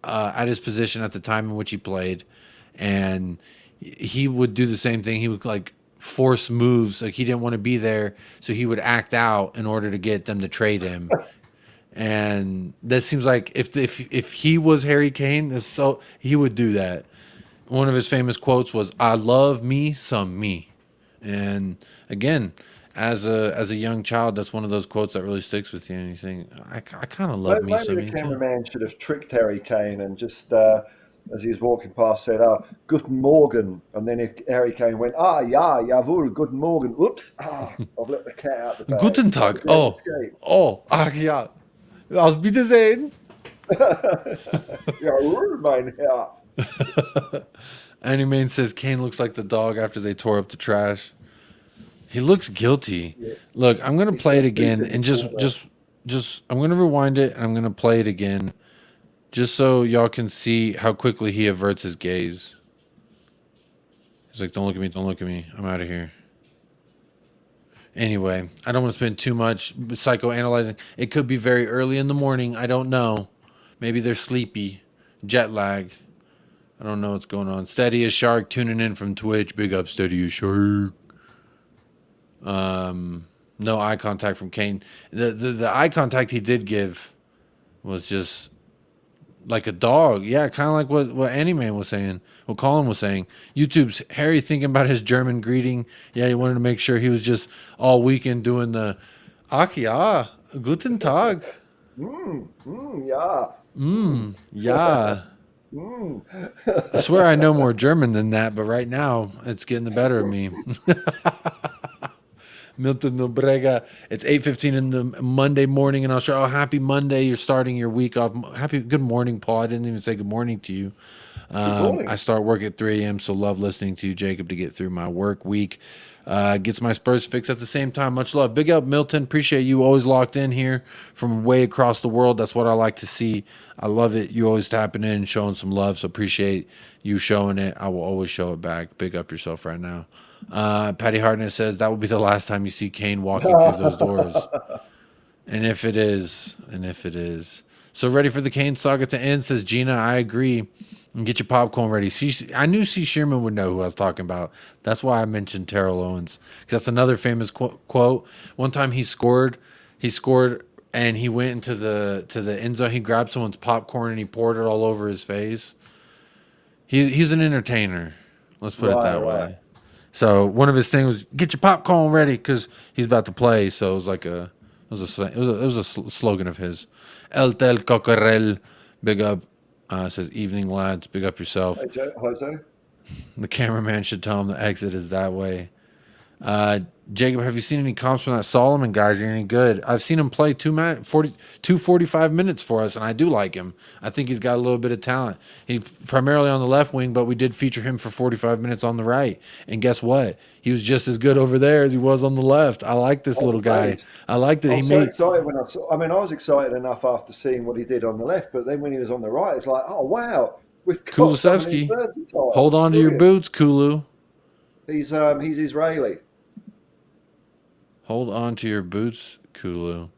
at his position at the time in which he played, and he would do the same thing. He would like force moves, like he didn't want to be there, so he would act out in order to get them to trade him. And that seems like if he was Harry Kane, he would do that. One of his famous quotes was, "I love me some me," and again, as a young child, that's one of those quotes that really sticks with you, and you think, I kind of love me some me Maybe the too. cameraman should have tricked Harry Kane and just, as he was walking past, said, "Guten Morgen," and then if Harry Kane went, "Ja, jawohl, Guten Morgen," whoops, I've let the cat out the bag. Guten Tag. Ach ja. Auf Wiedersehen. Jawohl, mein Herr. Anime says Kane looks like the dog after they tore up the trash. He looks guilty. Yeah. Look, I'm gonna play it again stupid. and just I'm gonna rewind it and I'm gonna play it again, just so y'all can see how quickly he averts his gaze. He's like, "Don't look at me! Don't look at me! I'm out of here." Anyway, I don't want to spend too much psychoanalyzing. It could be very early in the morning. I don't know. Maybe they're sleepy, jet lag. I don't know what's going on. Steady as Shark tuning in from Twitch. Big up, Steady as Shark. No eye contact from Kane. The eye contact he did give was just like a dog. Yeah, kind of like what Anime was saying, what Colin was saying. YouTube's Harry thinking about his German greeting. Yeah, he wanted to make sure he was just all weekend doing the Ach ja, guten Tag. Ja. Yeah. I swear I know more German than that, but right now it's getting the better of me. Milton Nobrega. It's 8:15 in the Monday morning in Australia. Oh, happy Monday. You're starting your week off. Good morning, Paul. I didn't even say good morning to you. I start work at 3 a.m., so love listening to you, Jacob, to get through my work week. Gets my Spurs fix at the same time. Much love. Big up, Milton. Appreciate you always locked in here from way across the world. That's what I like to see. I love it. You always tapping in and showing some love, so appreciate you showing it. I will always show it back. Big up yourself right now. Patty Hartnett says that will be the last time you see Kane walking through those doors. And if it is. So ready for the Kane saga to end, says Gina. I agree. And get your popcorn ready. I knew C. Shearman would know who I was talking about. That's why I mentioned Terrell Owens. Because that's another famous quote. One time he scored, and he went into the end zone. He grabbed someone's popcorn and he poured it all over his face. He's an entertainer. Let's put it that way. So one of his things was get your popcorn ready because he's about to play. So it was like it was a slogan of his. El Tel Cocorel, big up. Says evening lads, big up yourself. Hey, JayZ. The cameraman should tell him the exit is that way. Jacob, have you seen any comps from that Solomon guy? Is he any good? I've seen him play 45 minutes for us, and I do like him. I think he's got a little bit of talent. He's primarily on the left wing, but we did feature him for 45 minutes on the right. And guess what? He was just as good over there as he was on the left. I like this little guy. I like that I was so excited when I was excited enough after seeing what he did on the left, but then when he was on the right, it's like, oh wow, we've got Kulusevski. Hold on to your boots, Kulu. He's Israeli. Hold on to your boots, Kulu.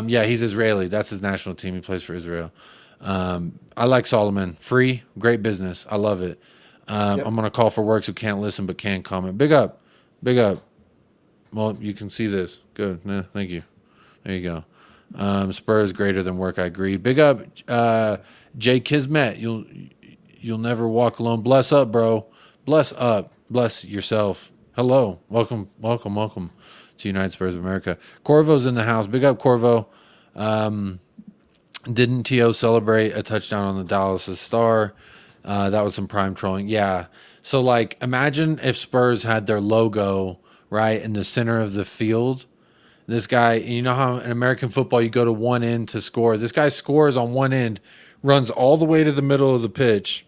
Yeah, he's Israeli. That's his national team. He plays for Israel. I like Solomon. Free, great business. I love it. I'm going to call for works who can't listen but can comment. Big up. Big up. Well, you can see this. Good. Nah, thank you. There you go. Spurs greater than work. I agree. Big up, Jay Kismet. You'll never walk alone. Bless up, bro. Bless up. Bless yourself. Hello. Welcome to United Spurs of America. Corvo's in the house. Big up, Corvo. Didn't T.O. celebrate a touchdown on the Dallas Star? That was some prime trolling. Yeah. So, like, imagine if Spurs had their logo, right, in the center of the field. This guy, you know how in American football you go to one end to score. This guy scores on one end, runs all the way to the middle of the pitch,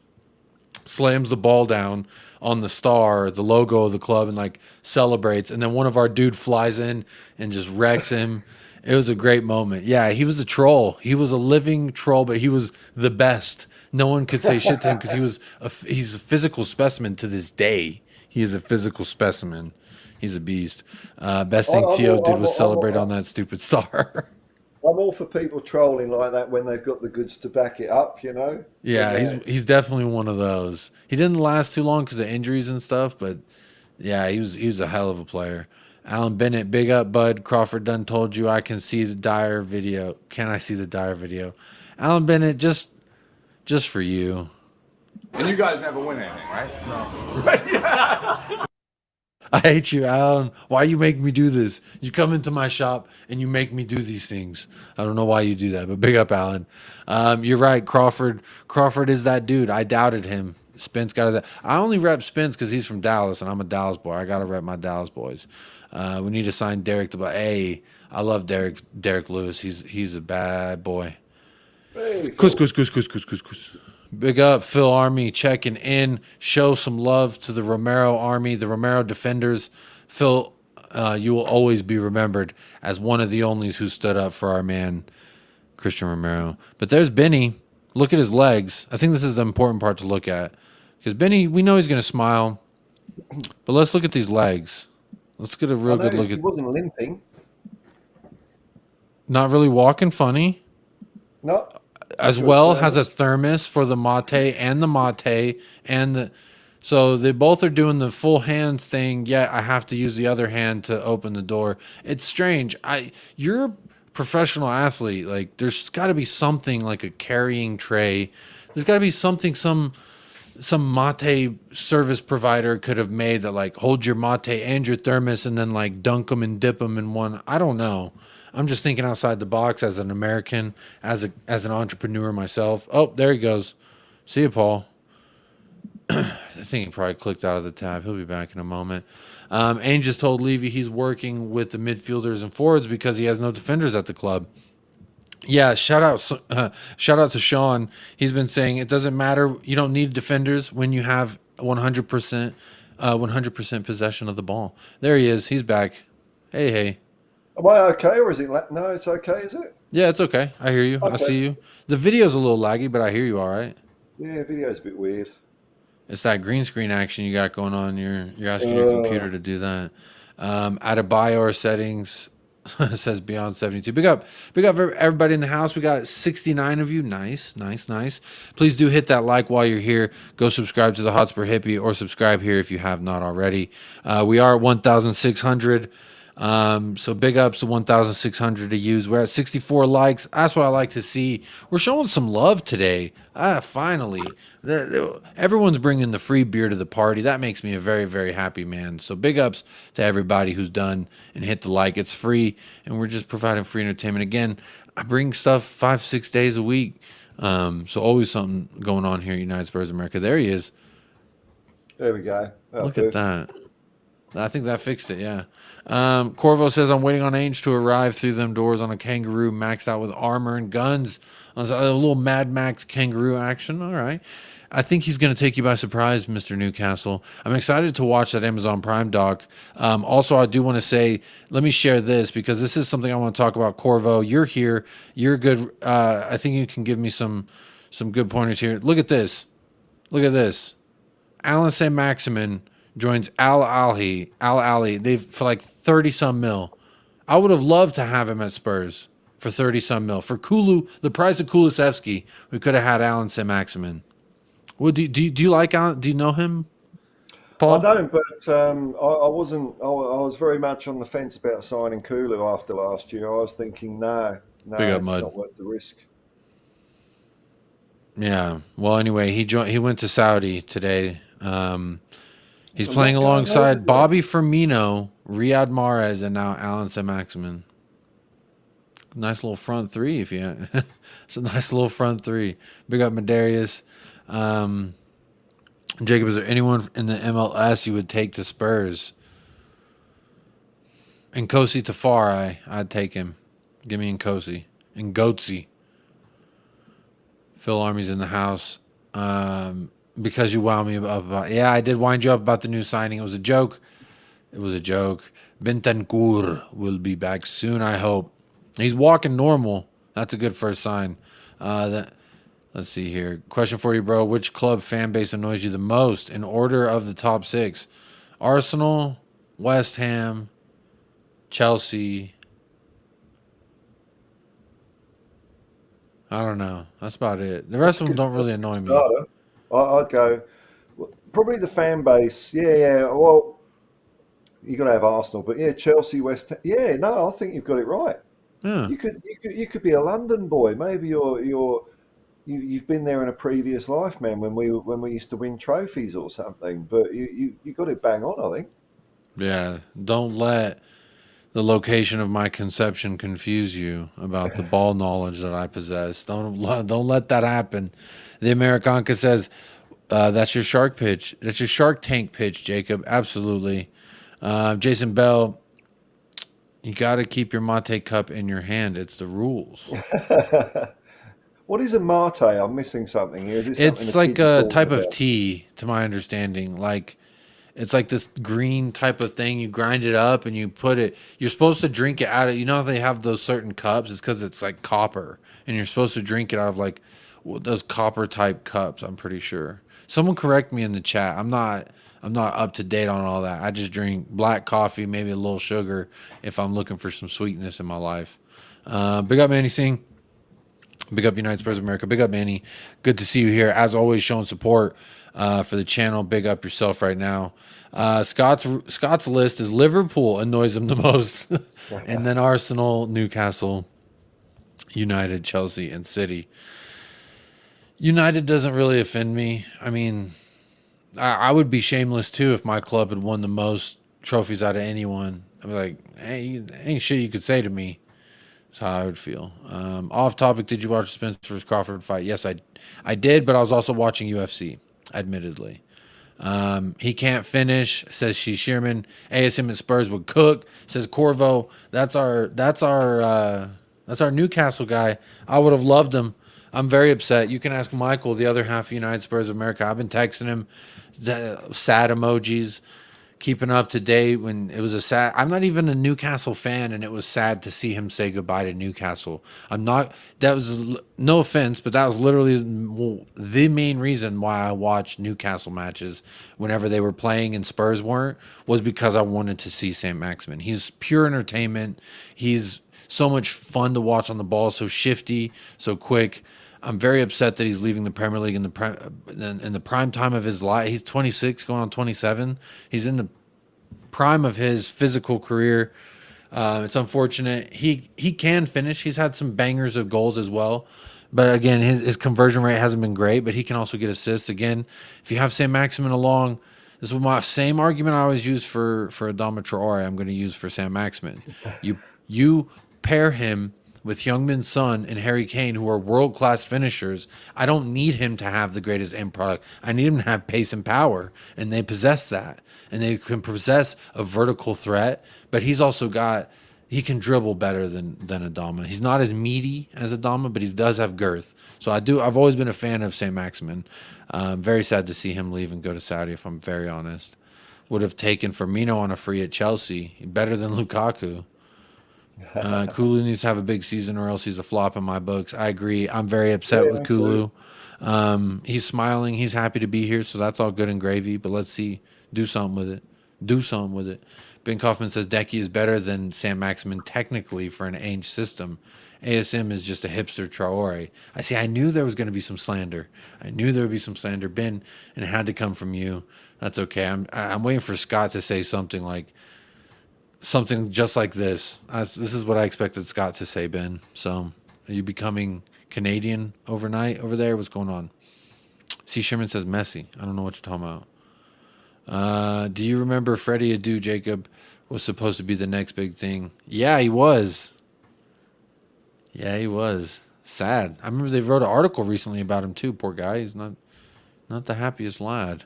slams the ball down on the star, the logo of the club, and like celebrates. And then one of our dude flies in and just wrecks him. It was a great moment. Yeah, he was a troll. He was a living troll, but he was the best. No one could say shit to him because he's a physical specimen to this day. He is a physical specimen. He's a beast. Best thing T.O. did was celebrate on that stupid star. I'm all for people trolling like that when they've got the goods to back it up, you know. Yeah, he's definitely one of those. He didn't last too long because of injuries and stuff, but yeah, he was a hell of a player. Alan Bennett, big up, bud. Crawford done told you I can see the Dyer video. Can I see the Dyer video? Alan Bennett, just for you. And you guys never win anything, right? No. I hate you, Alan. Why you make me do this? You come into my shop and you make me do these things. I don't know why you do that, but big up, Alan. You're right, Crawford. Crawford is that dude. I doubted him. Spence got his. I only rep Spence because he's from Dallas and I'm a Dallas boy. I gotta rep my Dallas boys. We need to sign Derek to. Hey, I love Derek Lewis. He's a bad boy. Hey, Kus. Big up, Phil Army, checking in. Show some love to the Romero Army, the Romero defenders. Phil, you will always be remembered as one of the onlys who stood up for our man, Christian Romero. But there's Benny. Look at his legs. I think this is the important part to look at. Because Benny, we know he's going to smile. But let's look at these legs. Let's get a real good look at. He wasn't limping. Not really walking funny. No. As well has a thermos for the mate and the so they both are doing the full hands thing, yet I have to use the other hand to open the door. It's strange. You're a professional athlete. Like there's got to be something like a carrying tray. There's got to be something some mate service provider could have made that like hold your mate and your thermos and then like dunk them and dip them in one. I don't know. I'm just thinking outside the box as an American, as an entrepreneur myself. Oh, there he goes. See you, Paul. I think he probably clicked out of the tab. He'll be back in a moment. Ainge just told Levy he's working with the midfielders and forwards because he has no defenders at the club. Yeah, shout out to Sean. He's been saying it doesn't matter. You don't need defenders when you have 100% possession of the ball. There he is. He's back. Hey. Am I okay, or is it? No, it's okay, is it? Yeah, it's okay. I hear you. Okay. I see you. The video's a little laggy, but I hear you all right. Yeah, video's a bit weird. It's that green screen action you got going on. You're asking your computer to do that. Adebayor settings says beyond 72. Big up everybody in the house. We got 69 of you. Nice. Please do hit that like while you're here. Go subscribe to the Hotspur Hippie or subscribe here if you have not already. We are at 1,600. So big ups to 1,600 to use. We're at 64 likes. That's what I like to see. We're showing some love today. Finally, everyone's bringing the free beer to the party. That makes me a very, very happy man. So big ups to everybody who's done and hit the like. It's free, and we're just providing free entertainment. Again, I bring stuff 5-6 days a week. So always something going on here at United Spurs America. There he is. There we go. Look at that. I think that fixed it, yeah. Corvo says, I'm waiting on Ainge to arrive through them doors on a kangaroo maxed out with armor and guns. A little Mad Max kangaroo action. All right. I think he's going to take you by surprise, Mr. Newcastle. I'm excited to watch that Amazon Prime doc. Also, I do want to say, let me share this because this is something I want to talk about. Corvo, you're here. You're good. I think you can give me some good pointers here. Look at this. Alan St. Maximin joins Al Ali. They've for like 30-some mil. I would have loved to have him at Spurs for 30-some mil. For the price of Kulusevski, we could have had Alan St. Maximin. Well, do you like Alan? Do you know him, Paul? I don't, but I wasn't. I was very much on the fence about signing Kulu after last year. I was thinking, no, it's not worth the risk. Yeah. Well, anyway, he went to Saudi today. He's playing alongside Bobby Firmino, Riyad Mahrez, and now Alan St. Maximin. Nice little front three, it's a nice little front three. Big up Medarius. Jacob, is there anyone in the MLS you would take to Spurs? And Nkosi Tafari, I'd take him. Give me Nkosi. And Goatsy. Phil Army's in the house. Because you wound me up about... Yeah, I did wind you up about the new signing. It was a joke. Bentancur will be back soon, I hope. He's walking normal. That's a good first sign. Let's see here. Question for you, bro. Which club fan base annoys you the most in order of the top 6? Arsenal, West Ham, Chelsea, I don't know. That's about it. The rest of them don't really annoy me. Starter. I'd go probably the fan base. Yeah. Well, you got to have Arsenal, but yeah, Chelsea, West Ham. Yeah, no, I think you've got it right. Yeah. You could be a London boy. Maybe you've been there in a previous life, man. When we used to win trophies or something. But you got it bang on, I think. Yeah. Don't let the location of my conception confuse you about the ball knowledge that I possess. Don't let that happen. The Americanka says, that's your shark pitch. That's your Shark Tank pitch, Jacob. Absolutely. Jason Bell, you got to keep your mate cup in your hand. It's the rules. What is a mate? I'm missing something here. Is it something It's the like kids are a talking type of about? tea, to my understanding. Like, it's like this green type of thing. You grind it up and you put it. You're supposed to drink it out of. You know how they have those certain cups? It's because it's like copper, and you're supposed to drink it out of like those copper type cups. I'm pretty sure. Someone correct me in the chat. I'm not up to date on all that. I just drink black coffee, maybe a little sugar if I'm looking for some sweetness in my life. Big up Manny Singh. Big up United Spurs of America. Big up Manny. Good to see you here. As always, showing support for the channel. Big up yourself right now. Scott's list is Liverpool annoys him the most, and then Arsenal, Newcastle, United, Chelsea, and City. United doesn't really offend me. I mean, I would be shameless too if my club had won the most trophies out of anyone. I'd be like, hey, ain't shit you could say to me. That's how I would feel. Off topic, did you watch the Spence vs. Crawford fight? Yes, I did, but I was also watching UFC, admittedly. He can't finish, says She Shearman. ASM and Spurs would cook, says Corvo. That's our Newcastle guy. I would have loved him. I'm very upset. You can ask Michael, the other half of United Spurs of America. I've been texting him sad emojis, keeping up to date when it was a sad. I'm not even a Newcastle fan, and it was sad to see him say goodbye to Newcastle. I'm not. That was no offense, but that was literally the main reason why I watched Newcastle matches whenever they were playing and Spurs weren't, was because I wanted to see St. Maximin. He's pure entertainment. He's so much fun to watch on the ball, so shifty, so quick. I'm very upset that he's leaving the Premier League in the prime time of his life. He's 26, going on 27. He's in the prime of his physical career. It's unfortunate. He can finish. He's had some bangers of goals as well. But again, his conversion rate hasn't been great, but he can also get assists. Again, if you have Sam Maximin along, this is my same argument I always use for Adama Traore, I'm going to use for Sam Maximin. You pair him with Heung-min Son and Harry Kane, who are world-class finishers. I don't need him to have the greatest end product. I need him to have pace and power, and they possess that. And they can possess a vertical threat, but he's also he can dribble better than Adama. He's not as meaty as Adama, but he does have girth. So I've always been a fan of St. Maximin. Very sad to see him leave and go to Saudi, if I'm very honest. Would have taken Firmino on a free at Chelsea. Better than Lukaku. Kulu needs to have a big season or else he's a flop in my books. I agree. I'm very upset with Kulu. He's smiling. He's happy to be here, so that's all good and gravy. But let's see. Do something with it. Do something with it. Ben Kaufman says Decky is better than Sam Maximin technically for an Ainge system. ASM is just a hipster Traore. I knew there was going to be some slander. I knew there would be some slander, Ben, and it had to come from you. That's okay. I'm waiting for Scott to say something just like this. This is what I expected Scott to say, Ben. So, are you becoming Canadian overnight over there? What's going on? C. Sherman says Messi. I don't know what you're talking about. Do you remember Freddie Adu, Jacob, was supposed to be the next big thing? Yeah, he was. Yeah, he was. Sad. I remember they wrote an article recently about him too. Poor guy. He's not the happiest lad.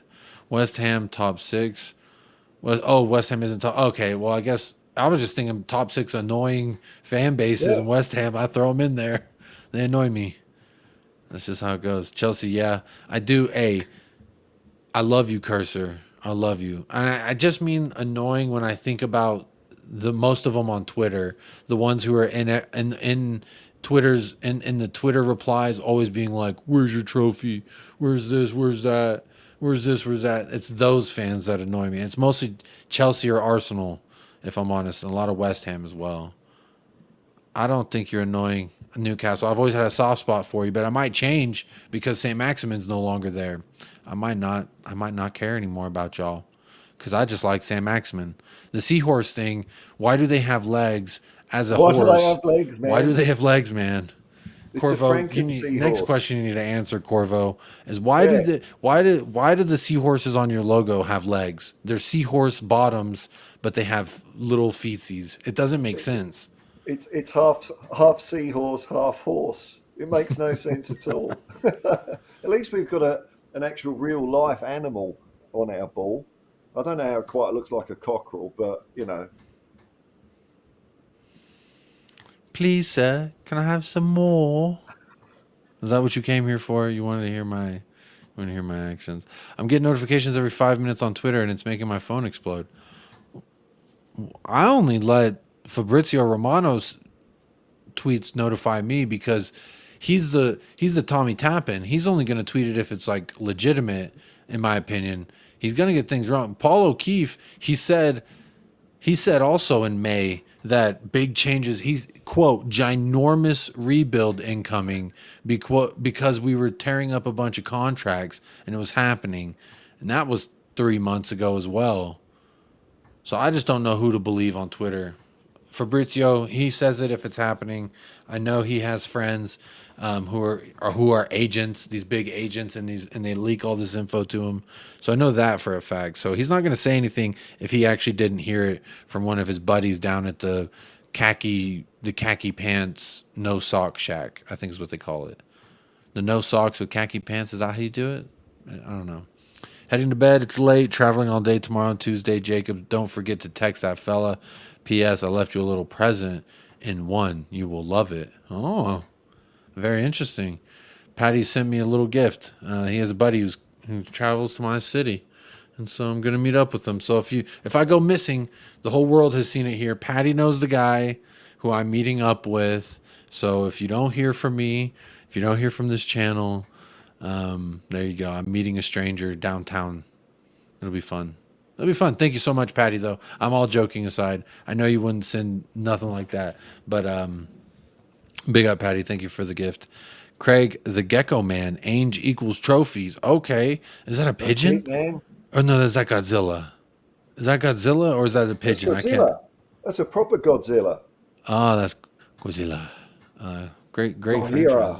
West Ham top 6. West Ham isn't top. Okay, well, I guess I was just thinking top 6 annoying fan bases in West Ham. I throw them in there. They annoy me. That's just how it goes. Chelsea, yeah. I do. I love you, Cursor. I love you. And I just mean annoying when I think about most of them on Twitter. The ones who are in Twitter's in the Twitter replies always being like, where's your trophy? Where's this? Where's that? Where's this? Where's that? It's those fans that annoy me. It's mostly Chelsea or Arsenal, if I'm honest, and a lot of West Ham as well. I don't think you're annoying. Newcastle. I've always had a soft spot for you, but I might change because St. Maximin's no longer there. I might not care anymore about y'all because I just like St. Maximin. The seahorse thing, why do they have legs as a horse? Why do they have legs, man? Why do they have legs, man? It's Corvo, a Franken seahorse. next question you need to answer, Corvo, is why do the seahorses on your logo have legs? They're seahorse bottoms, but they have little feces. It doesn't make sense. It's half seahorse, half horse. It makes no sense at all. At least we've got an actual real life animal on our ball. I don't know how it quite looks like a cockerel, but you know. Please, sir, can I have some more? Is that what you came here for? You wanted to hear my actions? I'm getting notifications every 5 minutes on Twitter, and it's making my phone explode. I only let Fabrizio Romano's tweets notify me because he's the Tommy Tappan. He's only going to tweet it if it's like legitimate, in my opinion. He's going to get things wrong. Paul O'Keefe, he said also in May that big changes, he's, quote, ginormous rebuild incoming because we were tearing up a bunch of contracts and it was happening. And that was 3 months ago as well. So I just don't know who to believe on Twitter. Fabrizio, he says it if it's happening. I know he has friends who are agents, these big agents, and they leak all this info to him. So I know that for a fact. So he's not going to say anything if he actually didn't hear it from one of his buddies down at the khaki pants no sock shack, I think is what they call it. The no socks with khaki pants, is that how you do it? I don't know. Heading to bed, it's late, traveling all day tomorrow on Tuesday. Jacob, don't forget to text that fella. P.S. I left you a little present in one. You will love it. Oh, very interesting. Patty sent me a little gift. He has a buddy who travels to my city, and so I'm going to meet up with him. So if I go missing, the whole world has seen it here. Patty knows the guy who I'm meeting up with. So if you don't hear from me, if you don't hear from this channel, there you go. I'm meeting a stranger downtown. It'll be fun. It'll be fun. Thank you so much, Patty, though. I'm all joking aside. I know you wouldn't send nothing like that, but big up, Patty. Thank you for the gift. Craig, the Gecko Man, Ainge equals trophies. Okay. Is that a pigeon? Man. Oh, no, that's that Godzilla. Is that Godzilla or is that a pigeon? That's Godzilla. That's a proper Godzilla. Oh, that's Godzilla. Great Godzilla.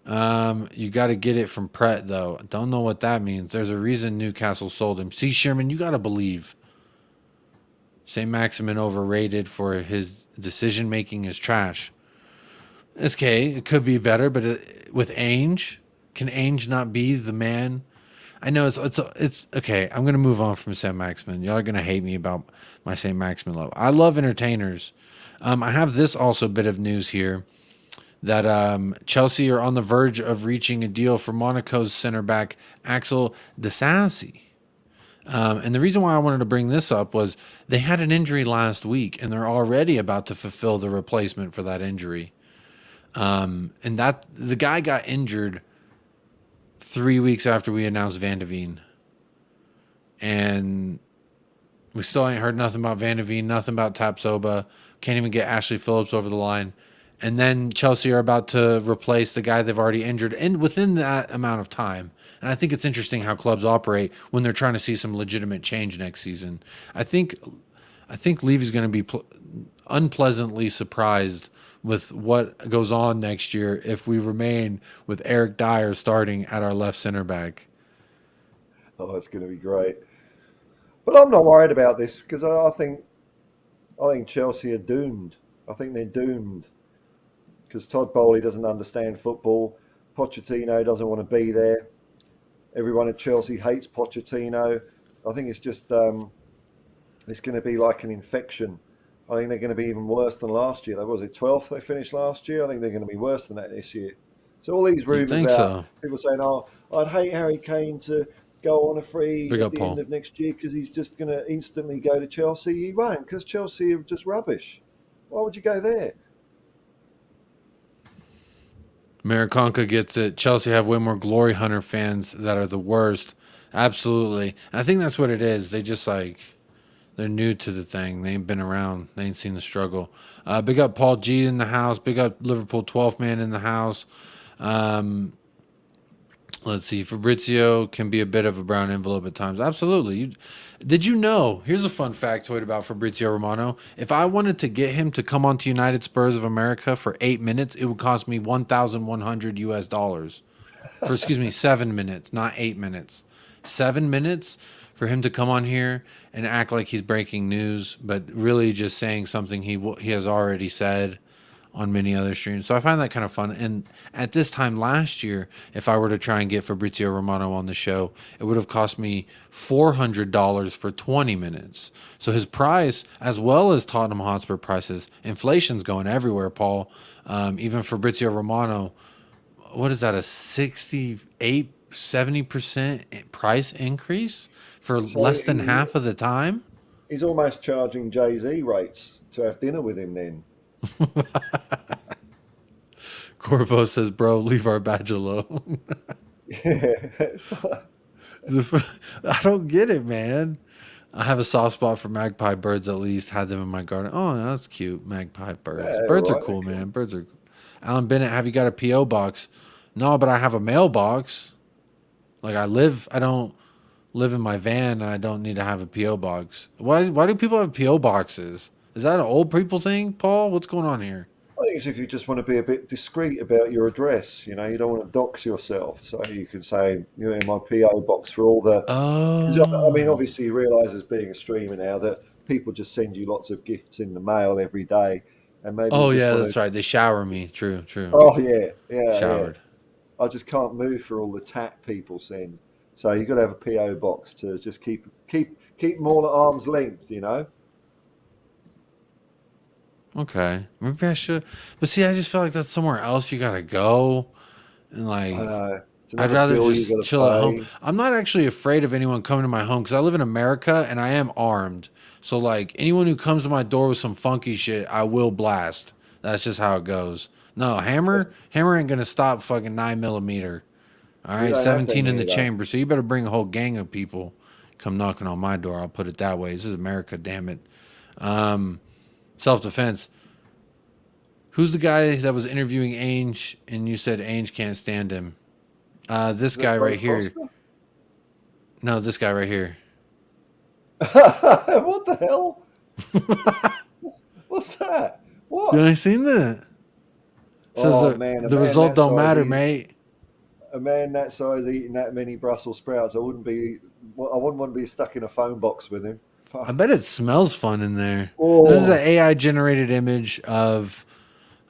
franchise. You got to get it from Pret, though. Don't know what that means. There's a reason Newcastle sold him. See, Sherman, you got to believe. St. Maximin overrated for his decision-making is trash. It's okay. It could be better, but with Ainge, can Ainge not be the man? I know it's okay. I'm going to move on from St. Maximin. Y'all are going to hate me about my St. Maximin love. I love entertainers. I have this also bit of news here. That Chelsea are on the verge of reaching a deal for Monaco's center back Axel Disasi. And the reason why I wanted to bring this up was they had an injury last week, and they're already about to fulfill the replacement for that injury. And that the guy got injured 3 weeks after we announced Van de Ven. And we still ain't heard nothing about Van de Ven, nothing about Tapsoba. Can't even get Ashley Phillips over the line. And then Chelsea are about to replace the guy they've already injured and within that amount of time. And I think it's interesting how clubs operate when they're trying to see some legitimate change next season. I think Levy's going to be unpleasantly surprised with what goes on next year if we remain with Eric Dyer starting at our left center back. Oh, it's going to be great. But I'm not worried about this because I think Chelsea are doomed. I think they're doomed. Because Todd Bowley doesn't understand football. Pochettino doesn't want to be there. Everyone at Chelsea hates Pochettino. I think it's just it's going to be like an infection. I think they're going to be even worse than last year. Was it 12th they finished last year? I think they're going to be worse than that this year. So all these rumours about people saying, "Oh, I'd hate Harry Kane to go on a free at the end of next year because he's just going to instantly go to Chelsea." He won't, because Chelsea are just rubbish. Why would you go there? Marikonka gets it. Chelsea have way more glory hunter fans that are the worst. Absolutely. And I think that's what it is. They just They're new to the thing. They ain't been around. They ain't seen the struggle. Big up Paul G in the house. Big up Liverpool 12th man in the house. Let's see. Fabrizio can be a bit of a brown envelope at times. Absolutely. Did you know? Here's a fun factoid about Fabrizio Romano. If I wanted to get him to come on to United Spurs of America for 8 minutes, it would cost me $1,100 US. For, excuse me, 7 minutes, not 8 minutes. 7 minutes for him to come on here and act like he's breaking news, but really just saying something he has already said on many other streams. So I find that kind of fun. And at this time last year, if I were to try and get Fabrizio Romano on the show, it would have cost me $400 for 20 minutes. So his price, as well as Tottenham Hotspur prices, inflation's going everywhere, Paul. Even Fabrizio Romano, what is that, a 68, 70% price increase for less than half of the time? He's almost charging JayZ rates to have dinner with him then. Corvo says, bro, leave our badge alone. Yeah, I don't get it, man. I have a soft spot for magpie birds, at least. Had them in my garden. Oh, that's cute. Magpie birds. Yeah, Birds right, are cool, man. Birds are. Alan Bennett, have you got a P.O. box? No, but I have a mailbox. Like I don't live in my van and I don't need to have a P.O. box. Why do people have P.O. boxes? Is that an old people thing, Paul? What's going on here? I think it's if you just want to be a bit discreet about your address, you know, you don't want to dox yourself. So you can say, you know, in my PO box for all the. I mean, obviously, you realise as being a streamer now that people just send you lots of gifts in the mail every day, and maybe. Oh yeah, that's right. They shower me. True. Oh yeah. Showered. Yeah. I just can't move for all the tat people send. So you've got to have a PO box to just keep them all at arm's length, you know. Okay, maybe I should. But see, I just feel like that's somewhere else you gotta go, and like I'd rather just chill at home. I'm not actually afraid of anyone coming to my home because I live in America and I am armed. So like anyone who comes to my door with some funky shit, I will blast. That's just how it goes. No, hammer ain't gonna stop fucking 9mm. All right, 17 in the chamber. So you better bring a whole gang of people come knocking on my door. I'll put it that way. This is America, damn it. Self-defense. Who's the guy that was interviewing Ainge and you said Ainge can't stand him? This guy right here. No, this guy right here. What the hell? What's that? What? You ain't seen that? Says the result don't matter, mate. A man that size eating that many Brussels sprouts, I wouldn't want to be stuck in a phone box with him. I bet it smells fun in there. Oh. This is an AI generated image of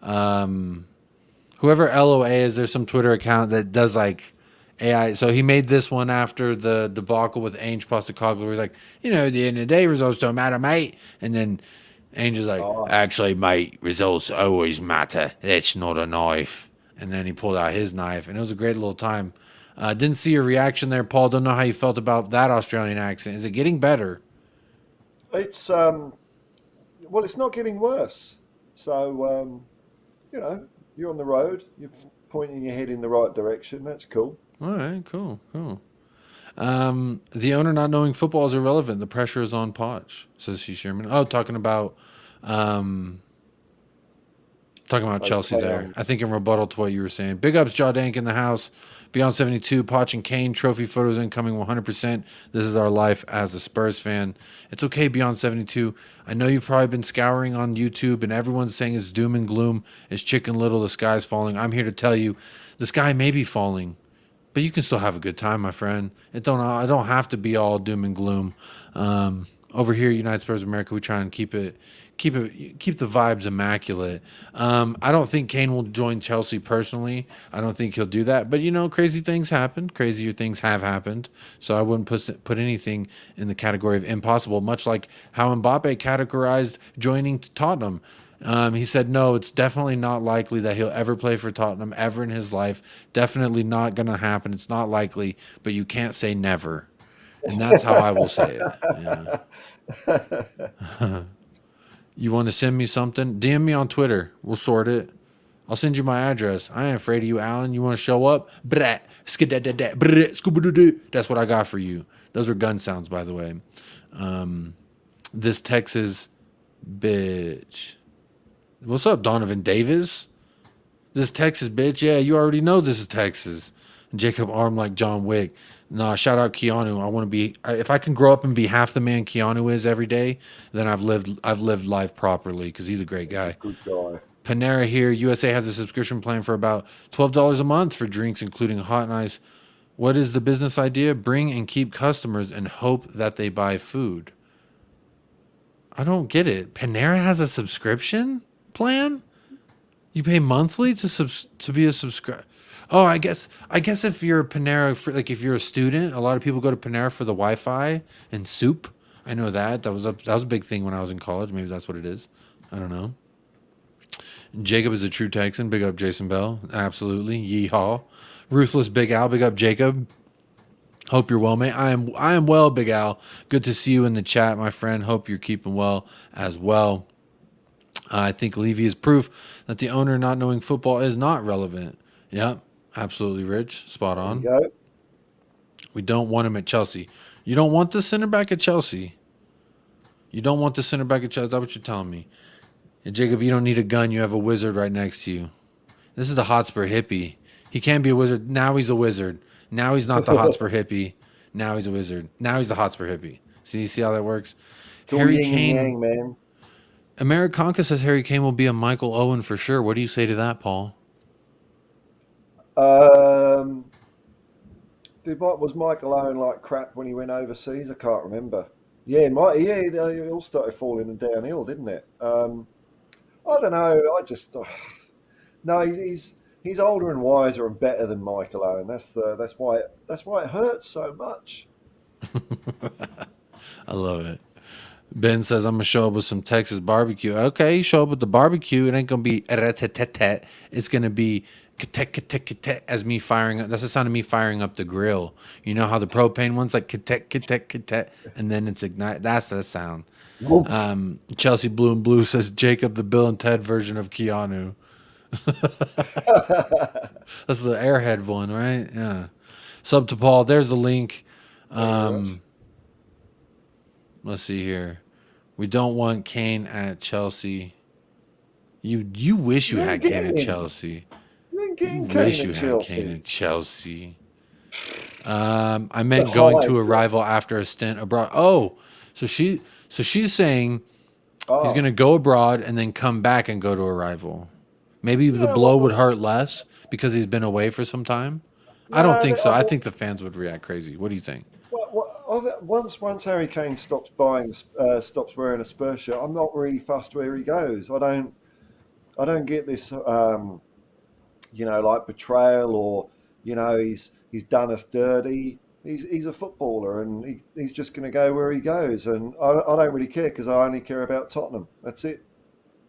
whoever LOA is. There's some Twitter account that does like AI. So he made this one after the debacle with Ainge Postecoglou. Where he's like, you know, at the end of the day, results don't matter, mate. And then Ainge is like, actually, mate, results always matter. That's not a knife. And then he pulled out his knife, and it was a great little time. Didn't see your reaction there, Paul. Don't know how you felt about that Australian accent. Is it getting better? It's it's not getting worse. So you know, you're on the road. You're pointing your head in the right direction. That's cool. All right, cool. The owner not knowing football is irrelevant. The pressure is on Poch, says she Sherman. Oh, talking about Chelsea there. I think in rebuttal to what you were saying. Big ups, Jaw Dank in the house. Beyond 72, Poch and Kane trophy photos incoming 100%. This is our life as a Spurs fan. It's okay, Beyond 72. I know you've probably been scouring on YouTube and everyone's saying it's doom and gloom. It's Chicken Little, the sky's falling. I'm here to tell you the sky may be falling, but you can still have a good time, my friend. I don't have to be all doom and gloom. Over here, United Spurs of America, we try and keep the vibes immaculate. I don't think Kane will join Chelsea personally. I don't think he'll do that. But, you know, crazy things happen. Crazier things have happened. So I wouldn't put anything in the category of impossible, much like how Mbappe categorized joining Tottenham. He said, no, it's definitely not likely that he'll ever play for Tottenham ever in his life. Definitely not going to happen. It's not likely, but you can't say never. And that's how I will say it. Yeah. You want to send me something? DM me on Twitter. We'll sort it. I'll send you my address. I ain't afraid of you, Alan. You want to show up? Brat, skidadada, brat, scooby-doo-doo. That's what I got for you. Those are gun sounds, by the way. This Texas bitch. What's up, Donovan Davis? This Texas bitch. Yeah, you already know this is Texas. Jacob armed like John Wick. Nah, shout out Keanu. I want to be. If I can grow up and be half the man Keanu is every day, then I've lived life properly because he's a great guy. Good guy. Panera here, USA has a subscription plan for about $12 a month for drinks, including hot and ice. What is the business idea? Bring and keep customers and hope that they buy food. I don't get it. Panera has a subscription plan? You pay monthly to be a subscriber. Oh, I guess if you're a Panera, like if you're a student, a lot of people go to Panera for the Wi-Fi and soup. I know that was a big thing when I was in college. Maybe that's what it is. I don't know. Jacob is a true Texan. Big up Jason Bell. Absolutely. Yeehaw. Ruthless Big Al. Big up Jacob. Hope you're well, mate. I am well, Big Al. Good to see you in the chat, my friend. Hope you're keeping well as well. I think Levy is proof that the owner not knowing football is not relevant. Yep, absolutely, Rich. Spot on. There you go. We don't want him at Chelsea. You don't want the center back at Chelsea. You don't want the center back at Chelsea. That's what you're telling me. And Jacob, you don't need a gun. You have a wizard right next to you. This is the Hotspur hippie. He can be a wizard. Now he's a wizard. Now he's not the Hotspur hippie. Now he's a wizard. Now he's the Hotspur hippie. See how that works? Harry Kane. Yang, man. Americanka says Harry Kane will be a Michael Owen for sure. What do you say to that, Paul? Was Michael Owen like crap when he went overseas? I can't remember. Yeah, it all started falling downhill, didn't it? I don't know. No, he's older and wiser and better than Michael Owen. That's why it hurts so much. I love it. Ben says I'm gonna show up with some Texas barbecue. Okay, show up with the barbecue. It ain't gonna be rat-tat-tat. It's gonna be as me firing up. That's the sound of me firing up the grill. You know how the propane one's like and then it's ignite. That's the sound. Chelsea Blue and Blue says Jacob the Bill and Ted version of Keanu. That's the Airhead one, right? Yeah. Sub to Paul. There's the link. Let's see here. We don't want Kane at Chelsea. You wish you had Kane at Chelsea. You wish you had Kane at Chelsea. I meant going to a rival after a stint abroad. Oh, so she's saying he's going to go abroad and then come back and go to a rival. Maybe the blow would hurt less because he's been away for some time. I don't think so. I think the fans would react crazy. What do you think? Once Harry Kane stops wearing a Spurs shirt, I'm not really fussed where he goes. I don't get this, like betrayal or, he's done us dirty. He's a footballer and he's just going to go where he goes. And I don't really care because I only care about Tottenham. That's it.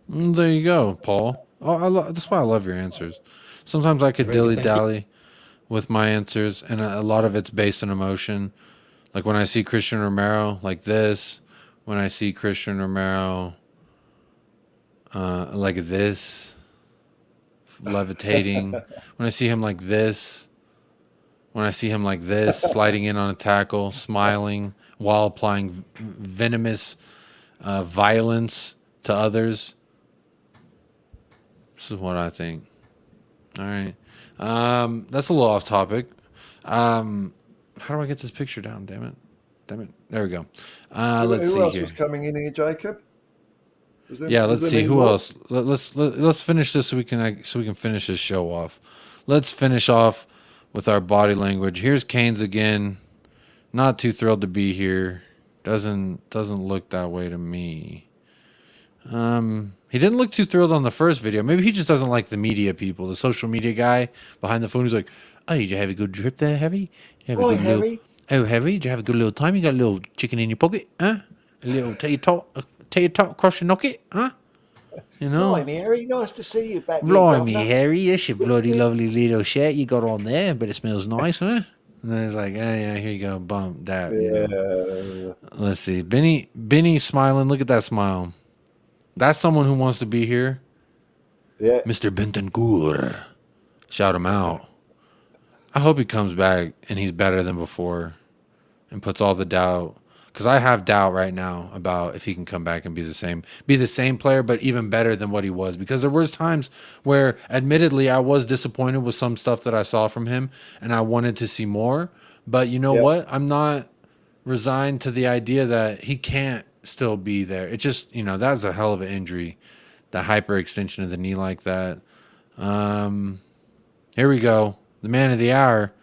There you go, Paul. That's why I love your answers. Sometimes I could dilly-dally with my answers, and a lot of it's based on emotion. Like when I see Christian Romero like this, when I see Christian Romero like this, levitating, when I see him like this, sliding in on a tackle, smiling while applying venomous violence to others. This is what I think. All right. That's a little off topic. How do I get this picture down? Damn it. There we go. Let's see who else here. Was coming in here, Jacob? Let's see who else. Let's finish this so we can finish this show off. Let's finish off with our body language. Here's Kane's again. Not too thrilled to be here. Doesn't look that way to me. He didn't look too thrilled on the first video. Maybe he just doesn't like the media people, the social media guy behind the phone. He's like, "Oh, did you have a good trip there, Harry? Harry. Harry, did you have a good little time? You got a little chicken in your pocket, huh? A little tater tot across your knocket, huh? You know." Blimey, Harry, nice to see you back. Blimey, Harry, that's your bloody lovely little shirt you got on there, but it smells nice, huh? And then it's like, yeah, here you go, bump that. Yeah. Let's see, Benny smiling. Look at that smile. That's someone who wants to be here. Yeah. Mr. Bentancur. Shout him out. I hope he comes back and he's better than before and puts all the doubt. because I have doubt right now about if he can come back and be the same player, but even better than what he was. Because there was times where, admittedly, I was disappointed with some stuff that I saw from him, and I wanted to see more. But you know what? I'm not resigned to the idea that he can't still be there. It just, that's a hell of an injury, the hyperextension of the knee like that. Here we go. The man of the hour.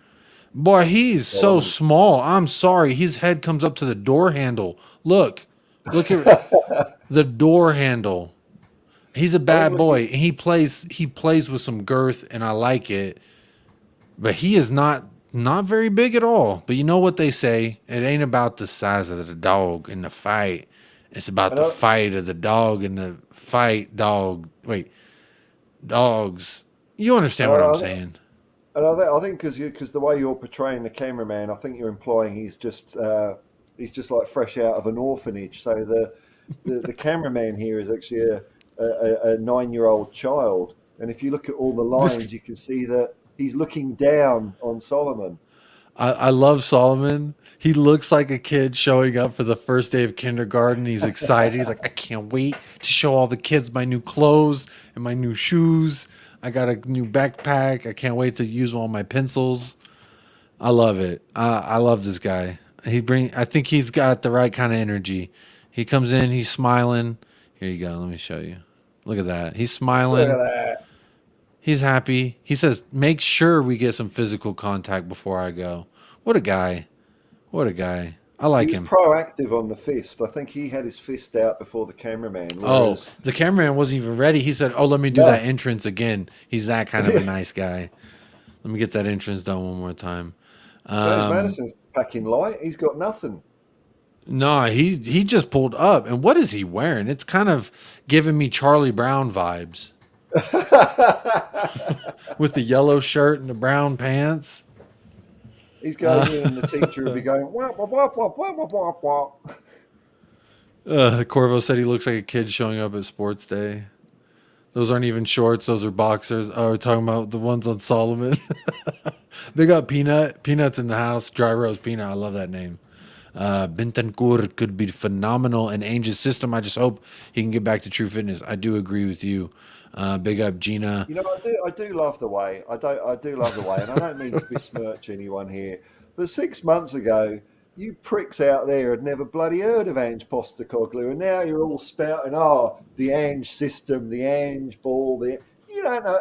Boy, he's so small. I'm sorry. His head comes up to the door handle. Look at the door handle. He's a bad boy. He plays with some girth, and I like it. But he is not very big at all. But you know what they say? It ain't about the size of the dog in the fight. It's about the fight of the dog and the fight dog. Wait, dogs. You understand what I'm saying? And I think because the way you're portraying the cameraman, I think you're implying he's just like fresh out of an orphanage. So the cameraman here is actually a 9-year-old child. And if you look at all the lines, you can see that he's looking down on Solomon. I love Solomon. He looks like a kid showing up for the first day of kindergarten. He's excited. He's like, I can't wait to show all the kids my new clothes and my new shoes. I got a new backpack. I can't wait to use all my pencils. I love it. I love this guy. I think he's got the right kind of energy. He comes in, he's smiling. Here you go. Let me show you. Look at that. He's smiling. Look at that. He's happy. He says, make sure we get some physical contact before I go. What a guy. What a guy. I like him. He was proactive on the fist. I think he had his fist out before the cameraman. Oh, the cameraman wasn't even ready. He said, let me do that entrance again. He's that kind of a nice guy. Let me get that entrance done one more time. Madison's packing light. He's got nothing. No, he just pulled up. And what is he wearing? It's kind of giving me Charlie Brown vibes. With the yellow shirt and the brown pants. He's going in and the teacher will be going, wah, wah, wah, wah, wah, wah, wah, wah. Corvo said he looks like a kid showing up at sports day. Those aren't even shorts. Those are boxers. Oh, we're talking about the ones on Solomon. Big up Peanut. Peanut's in the house. Dry roast Peanut. I love that name. Bentancur could be phenomenal in Ainge's system. I just hope he can get back to true fitness. I do agree with you. Big up Gina. I do love the way. I do love the way, and I don't mean to besmirch anyone here, but 6 months ago, you pricks out there had never bloody heard of Ange Postecoglou, and now you're all spouting, the Ange system, the Ange ball, you don't know.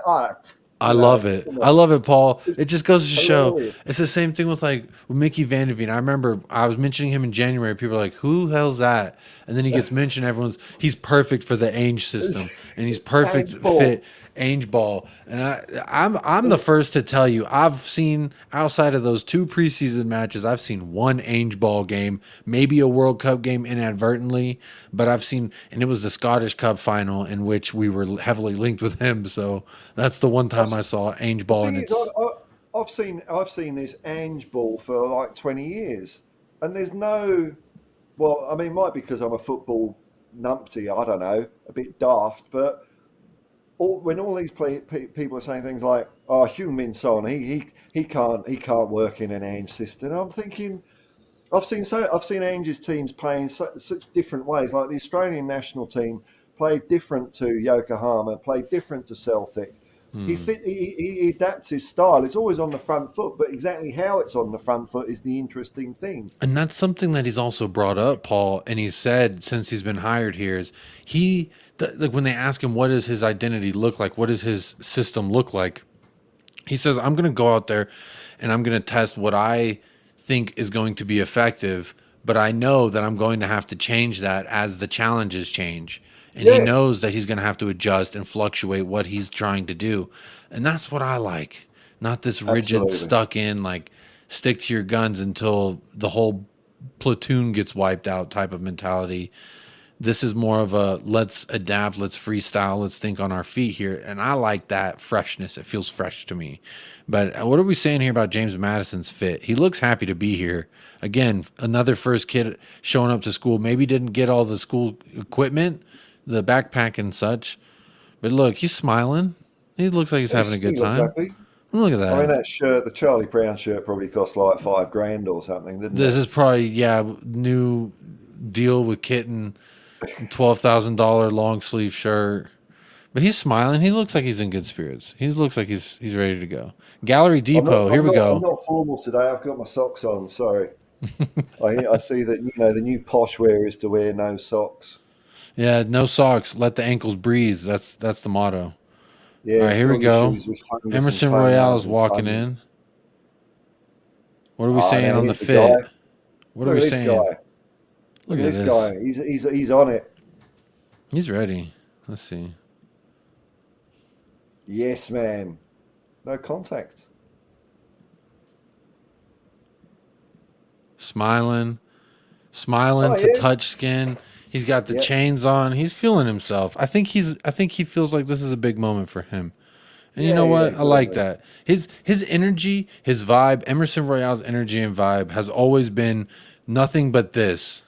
I love it. I love it, Paul. It just goes to show. It's the same thing with Mickey Van de Veen. I remember I was mentioning him in January. People are like, who the hell's that? And then he gets mentioned. He's perfect for the Ainge system. And he's perfect fit Ainge ball. And I'm the first to tell you, I've seen, outside of those 2 preseason matches, I've seen 1 Ainge ball game, maybe a World Cup game inadvertently, but I've seen, and it was the Scottish Cup final in which we were heavily linked with him. So that's the one time I saw Ainge ball. And I've seen this Ange ball for like 20 years, and there's no, well, I mean, it might be because I'm a football numpty, I don't know, a bit daft, but when all these people are saying things like, Heung Min Son, he can't work in an Ange system, I'm thinking, I've seen Ange's teams playing such different ways. Like the Australian national team played different to Yokohama, played different to Celtic. He adapts his style. It's always on the front foot, but exactly how it's on the front foot is the interesting thing. And that's something that he's also brought up, Paul, and he's said since he's been hired here is when they ask him what does his identity look like, what does his system look like, he says, I'm going to go out there and I'm going to test what I think is going to be effective, but I know that I'm going to have to change that as the challenges change. And he knows that he's going to have to adjust and fluctuate what he's trying to do. And that's what I like. Not this rigid, stuck in, stick to your guns until the whole platoon gets wiped out type of mentality. This is more of a let's adapt, let's freestyle, let's think on our feet here. And I like that freshness. It feels fresh to me. But what are we saying here about James Madison's fit? He looks happy to be here. Again, another first kid showing up to school. Maybe didn't get all the school equipment, the backpack and such. But look, he's smiling. He looks like he's having a good time. Look at that. I mean, that shirt, the Charlie Brown shirt, probably cost like $5,000 or something, didn't it? This is probably, new deal with Kitten, $12,000 long sleeve shirt. But he's smiling. He looks like he's in good spirits. He looks like he's ready to go. Gallery Depot. Here we go. I'm not formal today. I've got my socks on. Sorry. I see that the new posh wear is to wear no socks. Yeah, no socks. Let the ankles breathe. That's the motto. Yeah. All right, here we go. Emerson Royale is walking in. What are we saying on the fit? What are we saying? Look at this guy. He's on it. He's ready. Let's see. Yes, man. No contact. Smiling to touch skin. He's got the chains on. He's feeling himself. I think he feels like this is a big moment for him. And you know what? I like that. His energy, his vibe, Emerson Royale's energy and vibe has always been nothing but this.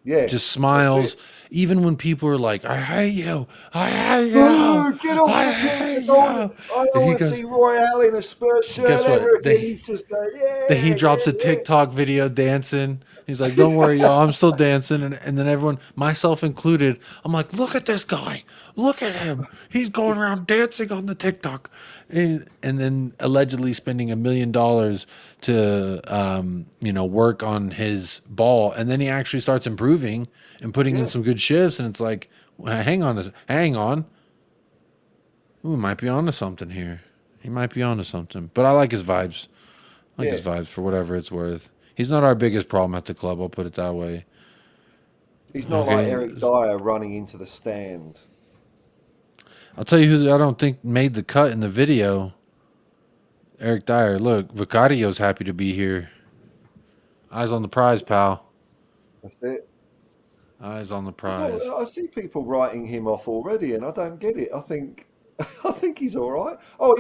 Yeah. Just smiles. Even when people are like, I hate you. I hate you. Get off I hate you. I don't want to see Royale in a Spurs shirt. Guess what? He's just going, he drops a TikTok video dancing. He's like, don't worry, y'all. I'm still dancing. And then everyone, myself included, I'm like, look at this guy. Look at him. He's going around dancing on the TikTok. And then allegedly spending $1 million to, work on his ball. And then he actually starts improving and putting in some good shifts. And it's like, hang on. Ooh, might be onto something here. He might be onto something. But I like his vibes. I like his vibes for whatever it's worth. He's not our biggest problem at the club, I'll put it that way. He's not like Eric Dyer running into the stand. I'll tell you who I don't think made the cut in the video. Eric Dyer. Look, Vicario's happy to be here. Eyes on the prize, pal. That's it. Eyes on the prize. I see people writing him off already, and I don't get it. I think he's all right. Oh,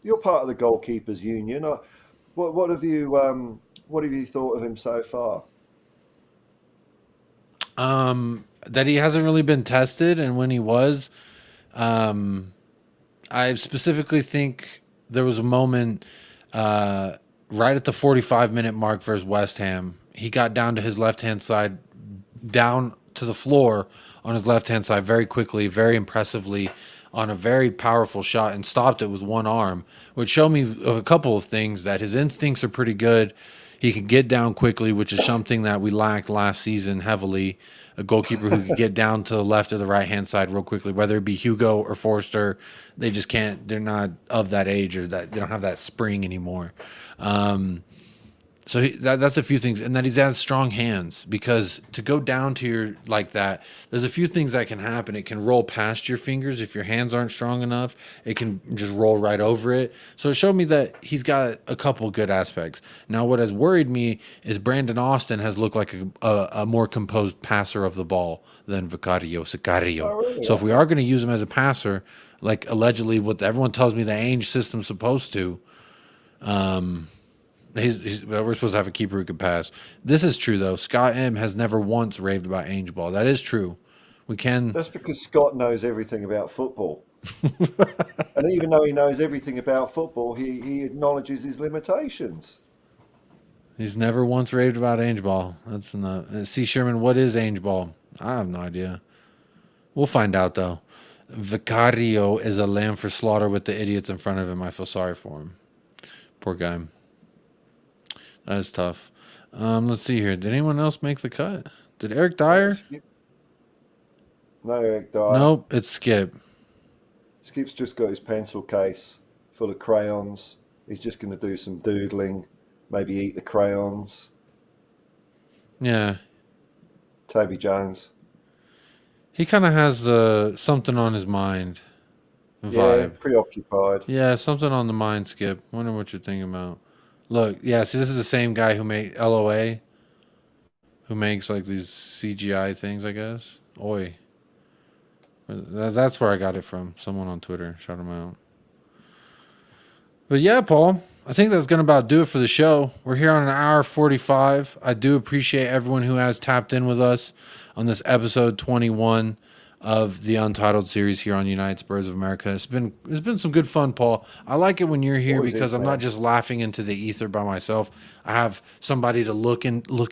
you're part of the goalkeepers union. What have you thought of him so far? That he hasn't really been tested, and when he was, I specifically think there was a moment right at the 45-minute mark versus West Ham. He got down to his left-hand side, down to the floor on his left-hand side very quickly, very impressively, on a very powerful shot and stopped it with one arm, which showed me a couple of things: that his instincts are pretty good. He can get down quickly, which is something that we lacked last season heavily. A goalkeeper who could get down to the left or the right-hand side real quickly, whether it be Hugo or Forster. They just can't. They're not of that age, or that they don't have that spring anymore. So that's a few things, and that he has strong hands, because to go down to your like that, there's a few things that can happen. It can roll past your fingers if your hands aren't strong enough. It can just roll right over it. So it showed me that he's got a couple good aspects. Now, what has worried me is Brandon Austin has looked like a more composed passer of the ball than Vicario. Oh, really? So if we are going to use him as a passer, like allegedly what everyone tells me the Ainge system's supposed to, we're supposed to have a keeper who can pass. This is true, though. Scott M has never once raved about Ainge ball. That is true. We can. That's because Scott knows everything about football. And even though he knows everything about football, he acknowledges his limitations. He's never once raved about Ainge ball. That's not. C. Sherman, what is Ainge ball? I have no idea. We'll find out, though. Vicario is a lamb for slaughter with the idiots in front of him. I feel sorry for him. Poor guy. That is tough. Let's see here. Did anyone else make the cut? Did Eric Dyer? No, Eric Dyer. Nope, it's Skip. Skip's just got his pencil case full of crayons. He's just going to do some doodling, maybe eat the crayons. Yeah. Toby Jones. He kind of has something on his mind vibe. Yeah, preoccupied. Yeah, something on the mind, Skip. Wonder what you're thinking about. Look, yeah, see, this is the same guy who made LOA, who makes like these CGI things, I guess. Oi. That's where I got it from. Someone on Twitter. Shout him out. But yeah, Paul, I think that's going to about do it for the show. We're here on an hour 45. I do appreciate everyone who has tapped in with us on this episode 21. of the Untitled series here on United Spurs of America. It's been some good fun, Paul. I like it when you're here Always because is, I'm man. not just laughing into the ether by myself. I have somebody to look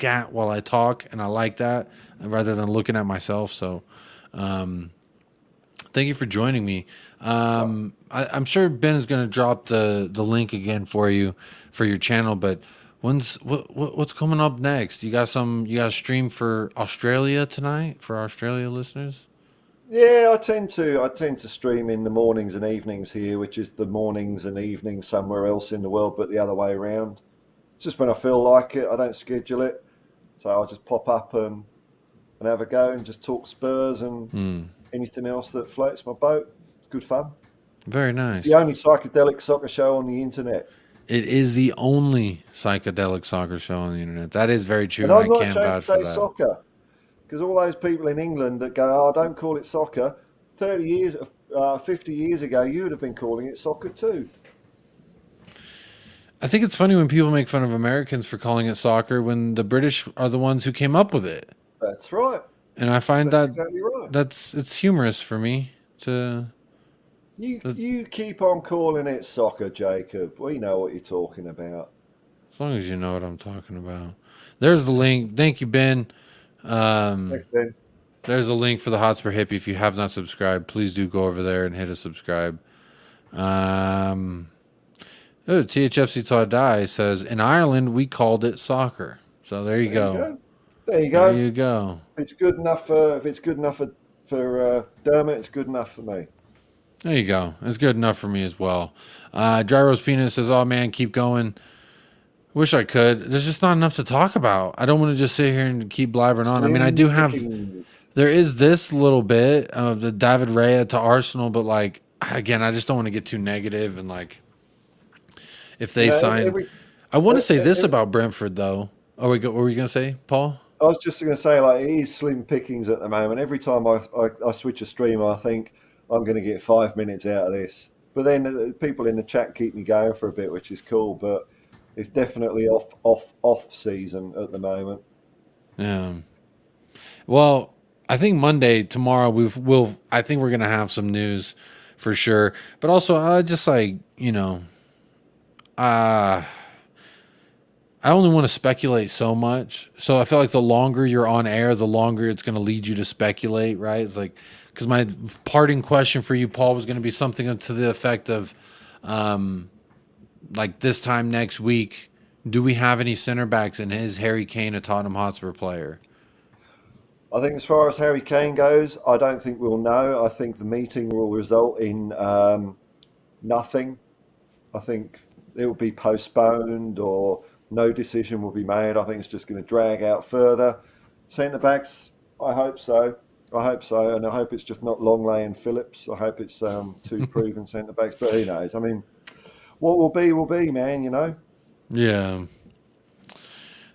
at while I talk, and I like that rather than looking at myself. So, thank you for joining me. I'm sure Ben is going to drop the link again for you for your channel, but what's coming up next? You got a stream for Australia tonight for our Australia listeners? Yeah, I tend to stream in the mornings and evenings here, which is the mornings and evenings somewhere else in the world, but the other way around. It's just when I feel like it. I don't schedule it, so I'll just pop up and have a go and just talk Spurs and anything else that floats my boat. It's good fun. Very It's nice. the only psychedelic soccer show on the internet. It is the only psychedelic soccer show on the internet. That is very true, And and I'm I not can ashamed to vouch for say that. soccer, because all those people in England that go, oh, don't call it soccer, 30 years, 50 years ago, you would have been calling it soccer too. I think it's funny when people make fun of Americans for calling it soccer when the British are the ones who came up with it. That's right. And I find That's that exactly right. it's humorous for me to. You keep on calling it soccer, Jacob. We know what you're talking about. As long as you know what I'm talking about. There's the link. Thank you, Ben. Thanks, Ben. There's a link for the Hotspur Hippie. If you have not subscribed, please do go over there and hit a subscribe. THFC Till I Die says, in Ireland, we called it soccer. So there you go. There you go. There you go. If it's good enough for Dermot, it's good enough for me. There you go. It's good enough for me as well. Dry Roast Peanut says, oh, man, keep going. Wish I could. There's just not enough to talk about. I don't want to just sit here and keep blabbering on. I mean, I do have... There is this little bit of the David Raya to Arsenal, but, like, again, I just don't want to get too negative. And, like, if they sign... I want to say this about Brentford, though. Oh, what were you going to say, Paul? I was just going to say, like, it is slim pickings at the moment. Every time I switch a stream, I think I'm going to get 5 minutes out of this. But then people in the chat keep me going for a bit, which is cool. But it's definitely off season at the moment. Yeah. Well, I think Monday, tomorrow, I think we're going to have some news for sure. But also, I just like, you know, I only want to speculate so much. So I feel like the longer you're on air, the longer it's going to lead you to speculate, right? It's like, because my parting question for you, Paul, was going to be something to the effect of, like this time next week, do we have any center backs, and is Harry Kane a Tottenham Hotspur player? I think as far as Harry Kane goes, I don't think we'll know. I think the meeting will result in nothing. I think it will be postponed or no decision will be made. I think it's just going to drag out further. Centre backs, I hope so. I hope so, and I hope it's just not Longley and Phillips. I hope it's two proven centre backs, but who knows? I mean, what will be, man. You know. Yeah.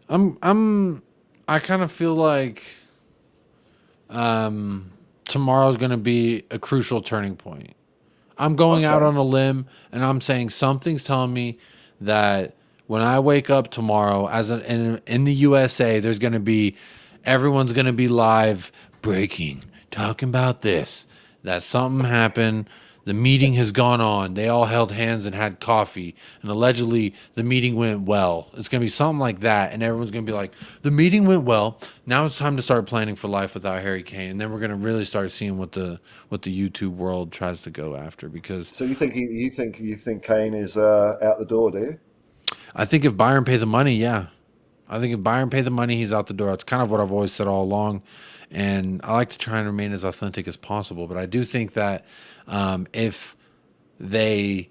I kind of feel like tomorrow's going to be a crucial turning point. I'm going out on a limb, and I'm saying something's telling me that when I wake up tomorrow, in the USA, there's going to be, everyone's going to be live breaking, talking about this, that something happened. The meeting has gone on. They all held hands and had coffee, and allegedly the meeting went well. It's going to be something like that, and everyone's going to be like, the meeting went well. Now it's time to start planning for life without Harry Kane, and then we're going to really start seeing what the YouTube world tries to go after. Because so you think Kane is out the door, do you? I think if Bayern pay the money, yeah. I think if Bayern pay the money, he's out the door. It's kind of what I've always said all along. And I like to try and remain as authentic as possible. But I do think that if they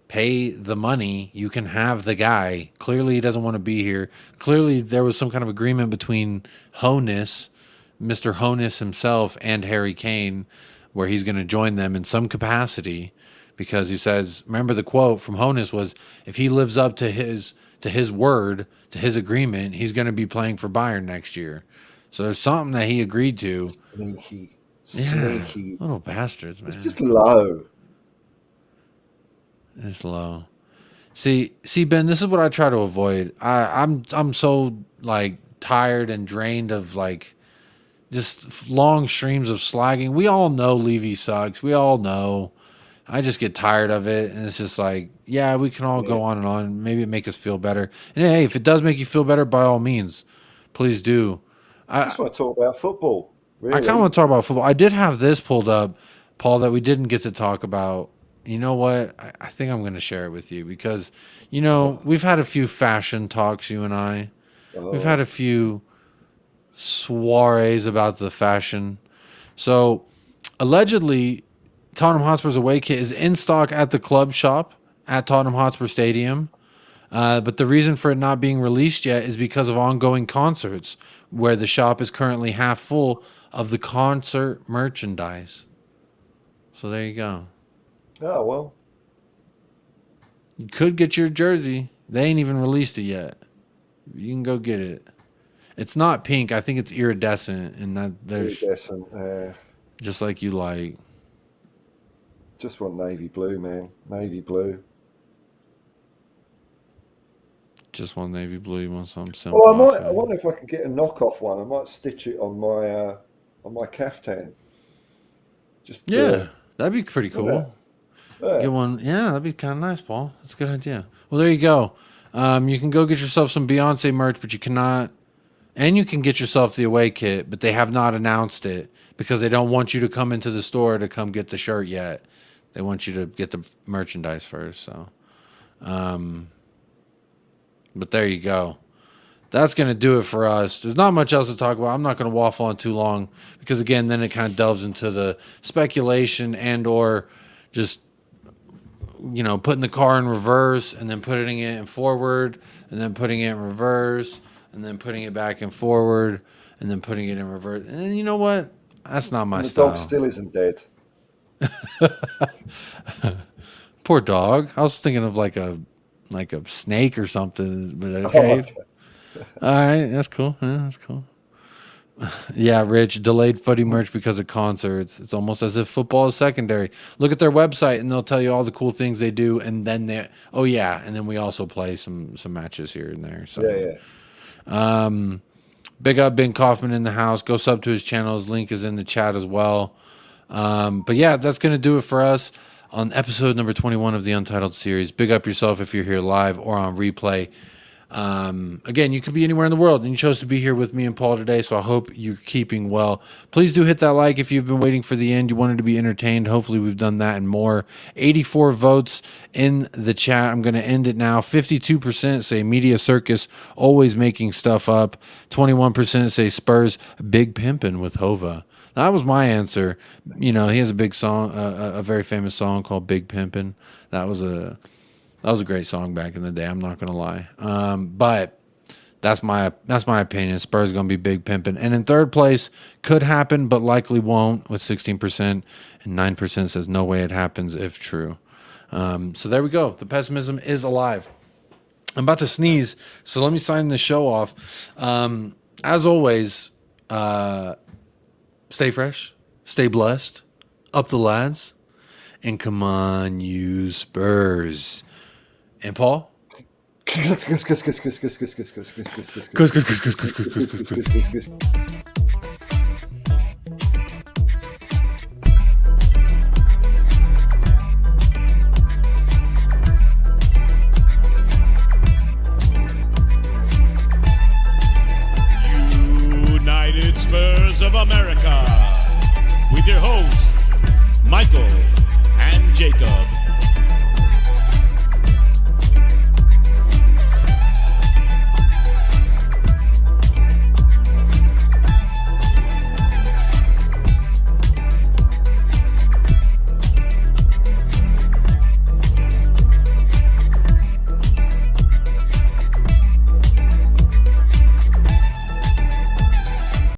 pay the money, you can have the guy. Clearly, he doesn't want to be here. Clearly, there was some kind of agreement between Mr. Honus himself, and Harry Kane, where he's going to join them in some capacity. Because he says, remember the quote from Honus was, if he lives up to his word, to his agreement, he's going to be playing for Bayern next year. So there's something that he agreed to. Sneaky. Little bastards, man. It's just low. It's low. See, Ben, this is what I try to avoid. I'm so like tired and drained of like just long streams of slagging. We all know Levy sucks. We all know. I just get tired of it, and it's just like, yeah, we can all go on and on. Maybe it make us feel better. And hey, if it does make you feel better, by all means, please do. I just want to talk about football. Really. I kind of want to talk about football. I did have this pulled up, Paul, that we didn't get to talk about. You know what? I think I'm going to share it with you because, you know, we've had a few fashion talks, you and I. We've had a few soirees about the fashion. So, allegedly, Tottenham Hotspur's away kit is in stock at the club shop at Tottenham Hotspur Stadium. But the reason for it not being released yet is because of ongoing concerts, where the shop is currently half full of the concert merchandise. So there you go. Oh, well. You could get your jersey. They ain't even released it yet. You can go get it. It's not pink. I think it's iridescent. And that there's iridescent, just like you like. Just want navy blue, man. Navy blue. Just want navy blue. You want something simple. Well, I wonder if I can get a knockoff one. I might stitch it on my caftan. Just that'd be pretty cool. Get one. Yeah, that'd be kind of nice, Paul. That's a good idea. Well, there you go. You can go get yourself some Beyonce merch, but you cannot. And you can get yourself the away kit, but they have not announced it because they don't want you to come into the store to come get the shirt yet. They want you to get the merchandise first. So, but there you go. That's going to do it for us. There's not much else to talk about. I'm not going to waffle on too long because, again, then it kind of delves into the speculation and or just, you know, putting the car in reverse and then putting it in forward and then putting it in reverse and then putting it back in forward and then putting it in reverse. And you know what? That's not my style. The dog still isn't dead. Poor dog. I was thinking of like a snake or something. But okay. All right, that's cool. Yeah, that's cool. Yeah, Rich, delayed footy merch because of concerts. It's almost as if football is secondary. Look at their website and they'll tell you all the cool things they do, and then and then we also play some matches here and there. So big up Ben Kaufman in the house. Go sub to his channel. His link is in the chat as well. But yeah, that's going to do it for us on episode number 21 of the Untitled series. Big up yourself if you're here live or on replay. Again, you could be anywhere in the world and you chose to be here with me and Paul today, so I hope you're keeping well. Please do hit that like if you've been waiting for the end. You wanted to be entertained. Hopefully we've done that and more. 84 votes in the chat. I'm going to end it now. 52% say Media Circus, always making stuff up. 21% say Spurs, big pimpin' with HOVA. That was my answer. You know, he has a big song, a very famous song called Big Pimpin'. That was a great song back in the day. I'm not gonna lie. But that's my opinion. Spurs are gonna be big pimping. And in third place, could happen, but likely won't, with 16%, and 9% says no way it happens if true. So there we go. The pessimism is alive. I'm about to sneeze, so let me sign the show off. As always, stay fresh, stay blessed, up the lads, and come on, you Spurs. And Paul? United Spurs of America, with your hosts, Michael and Jacob.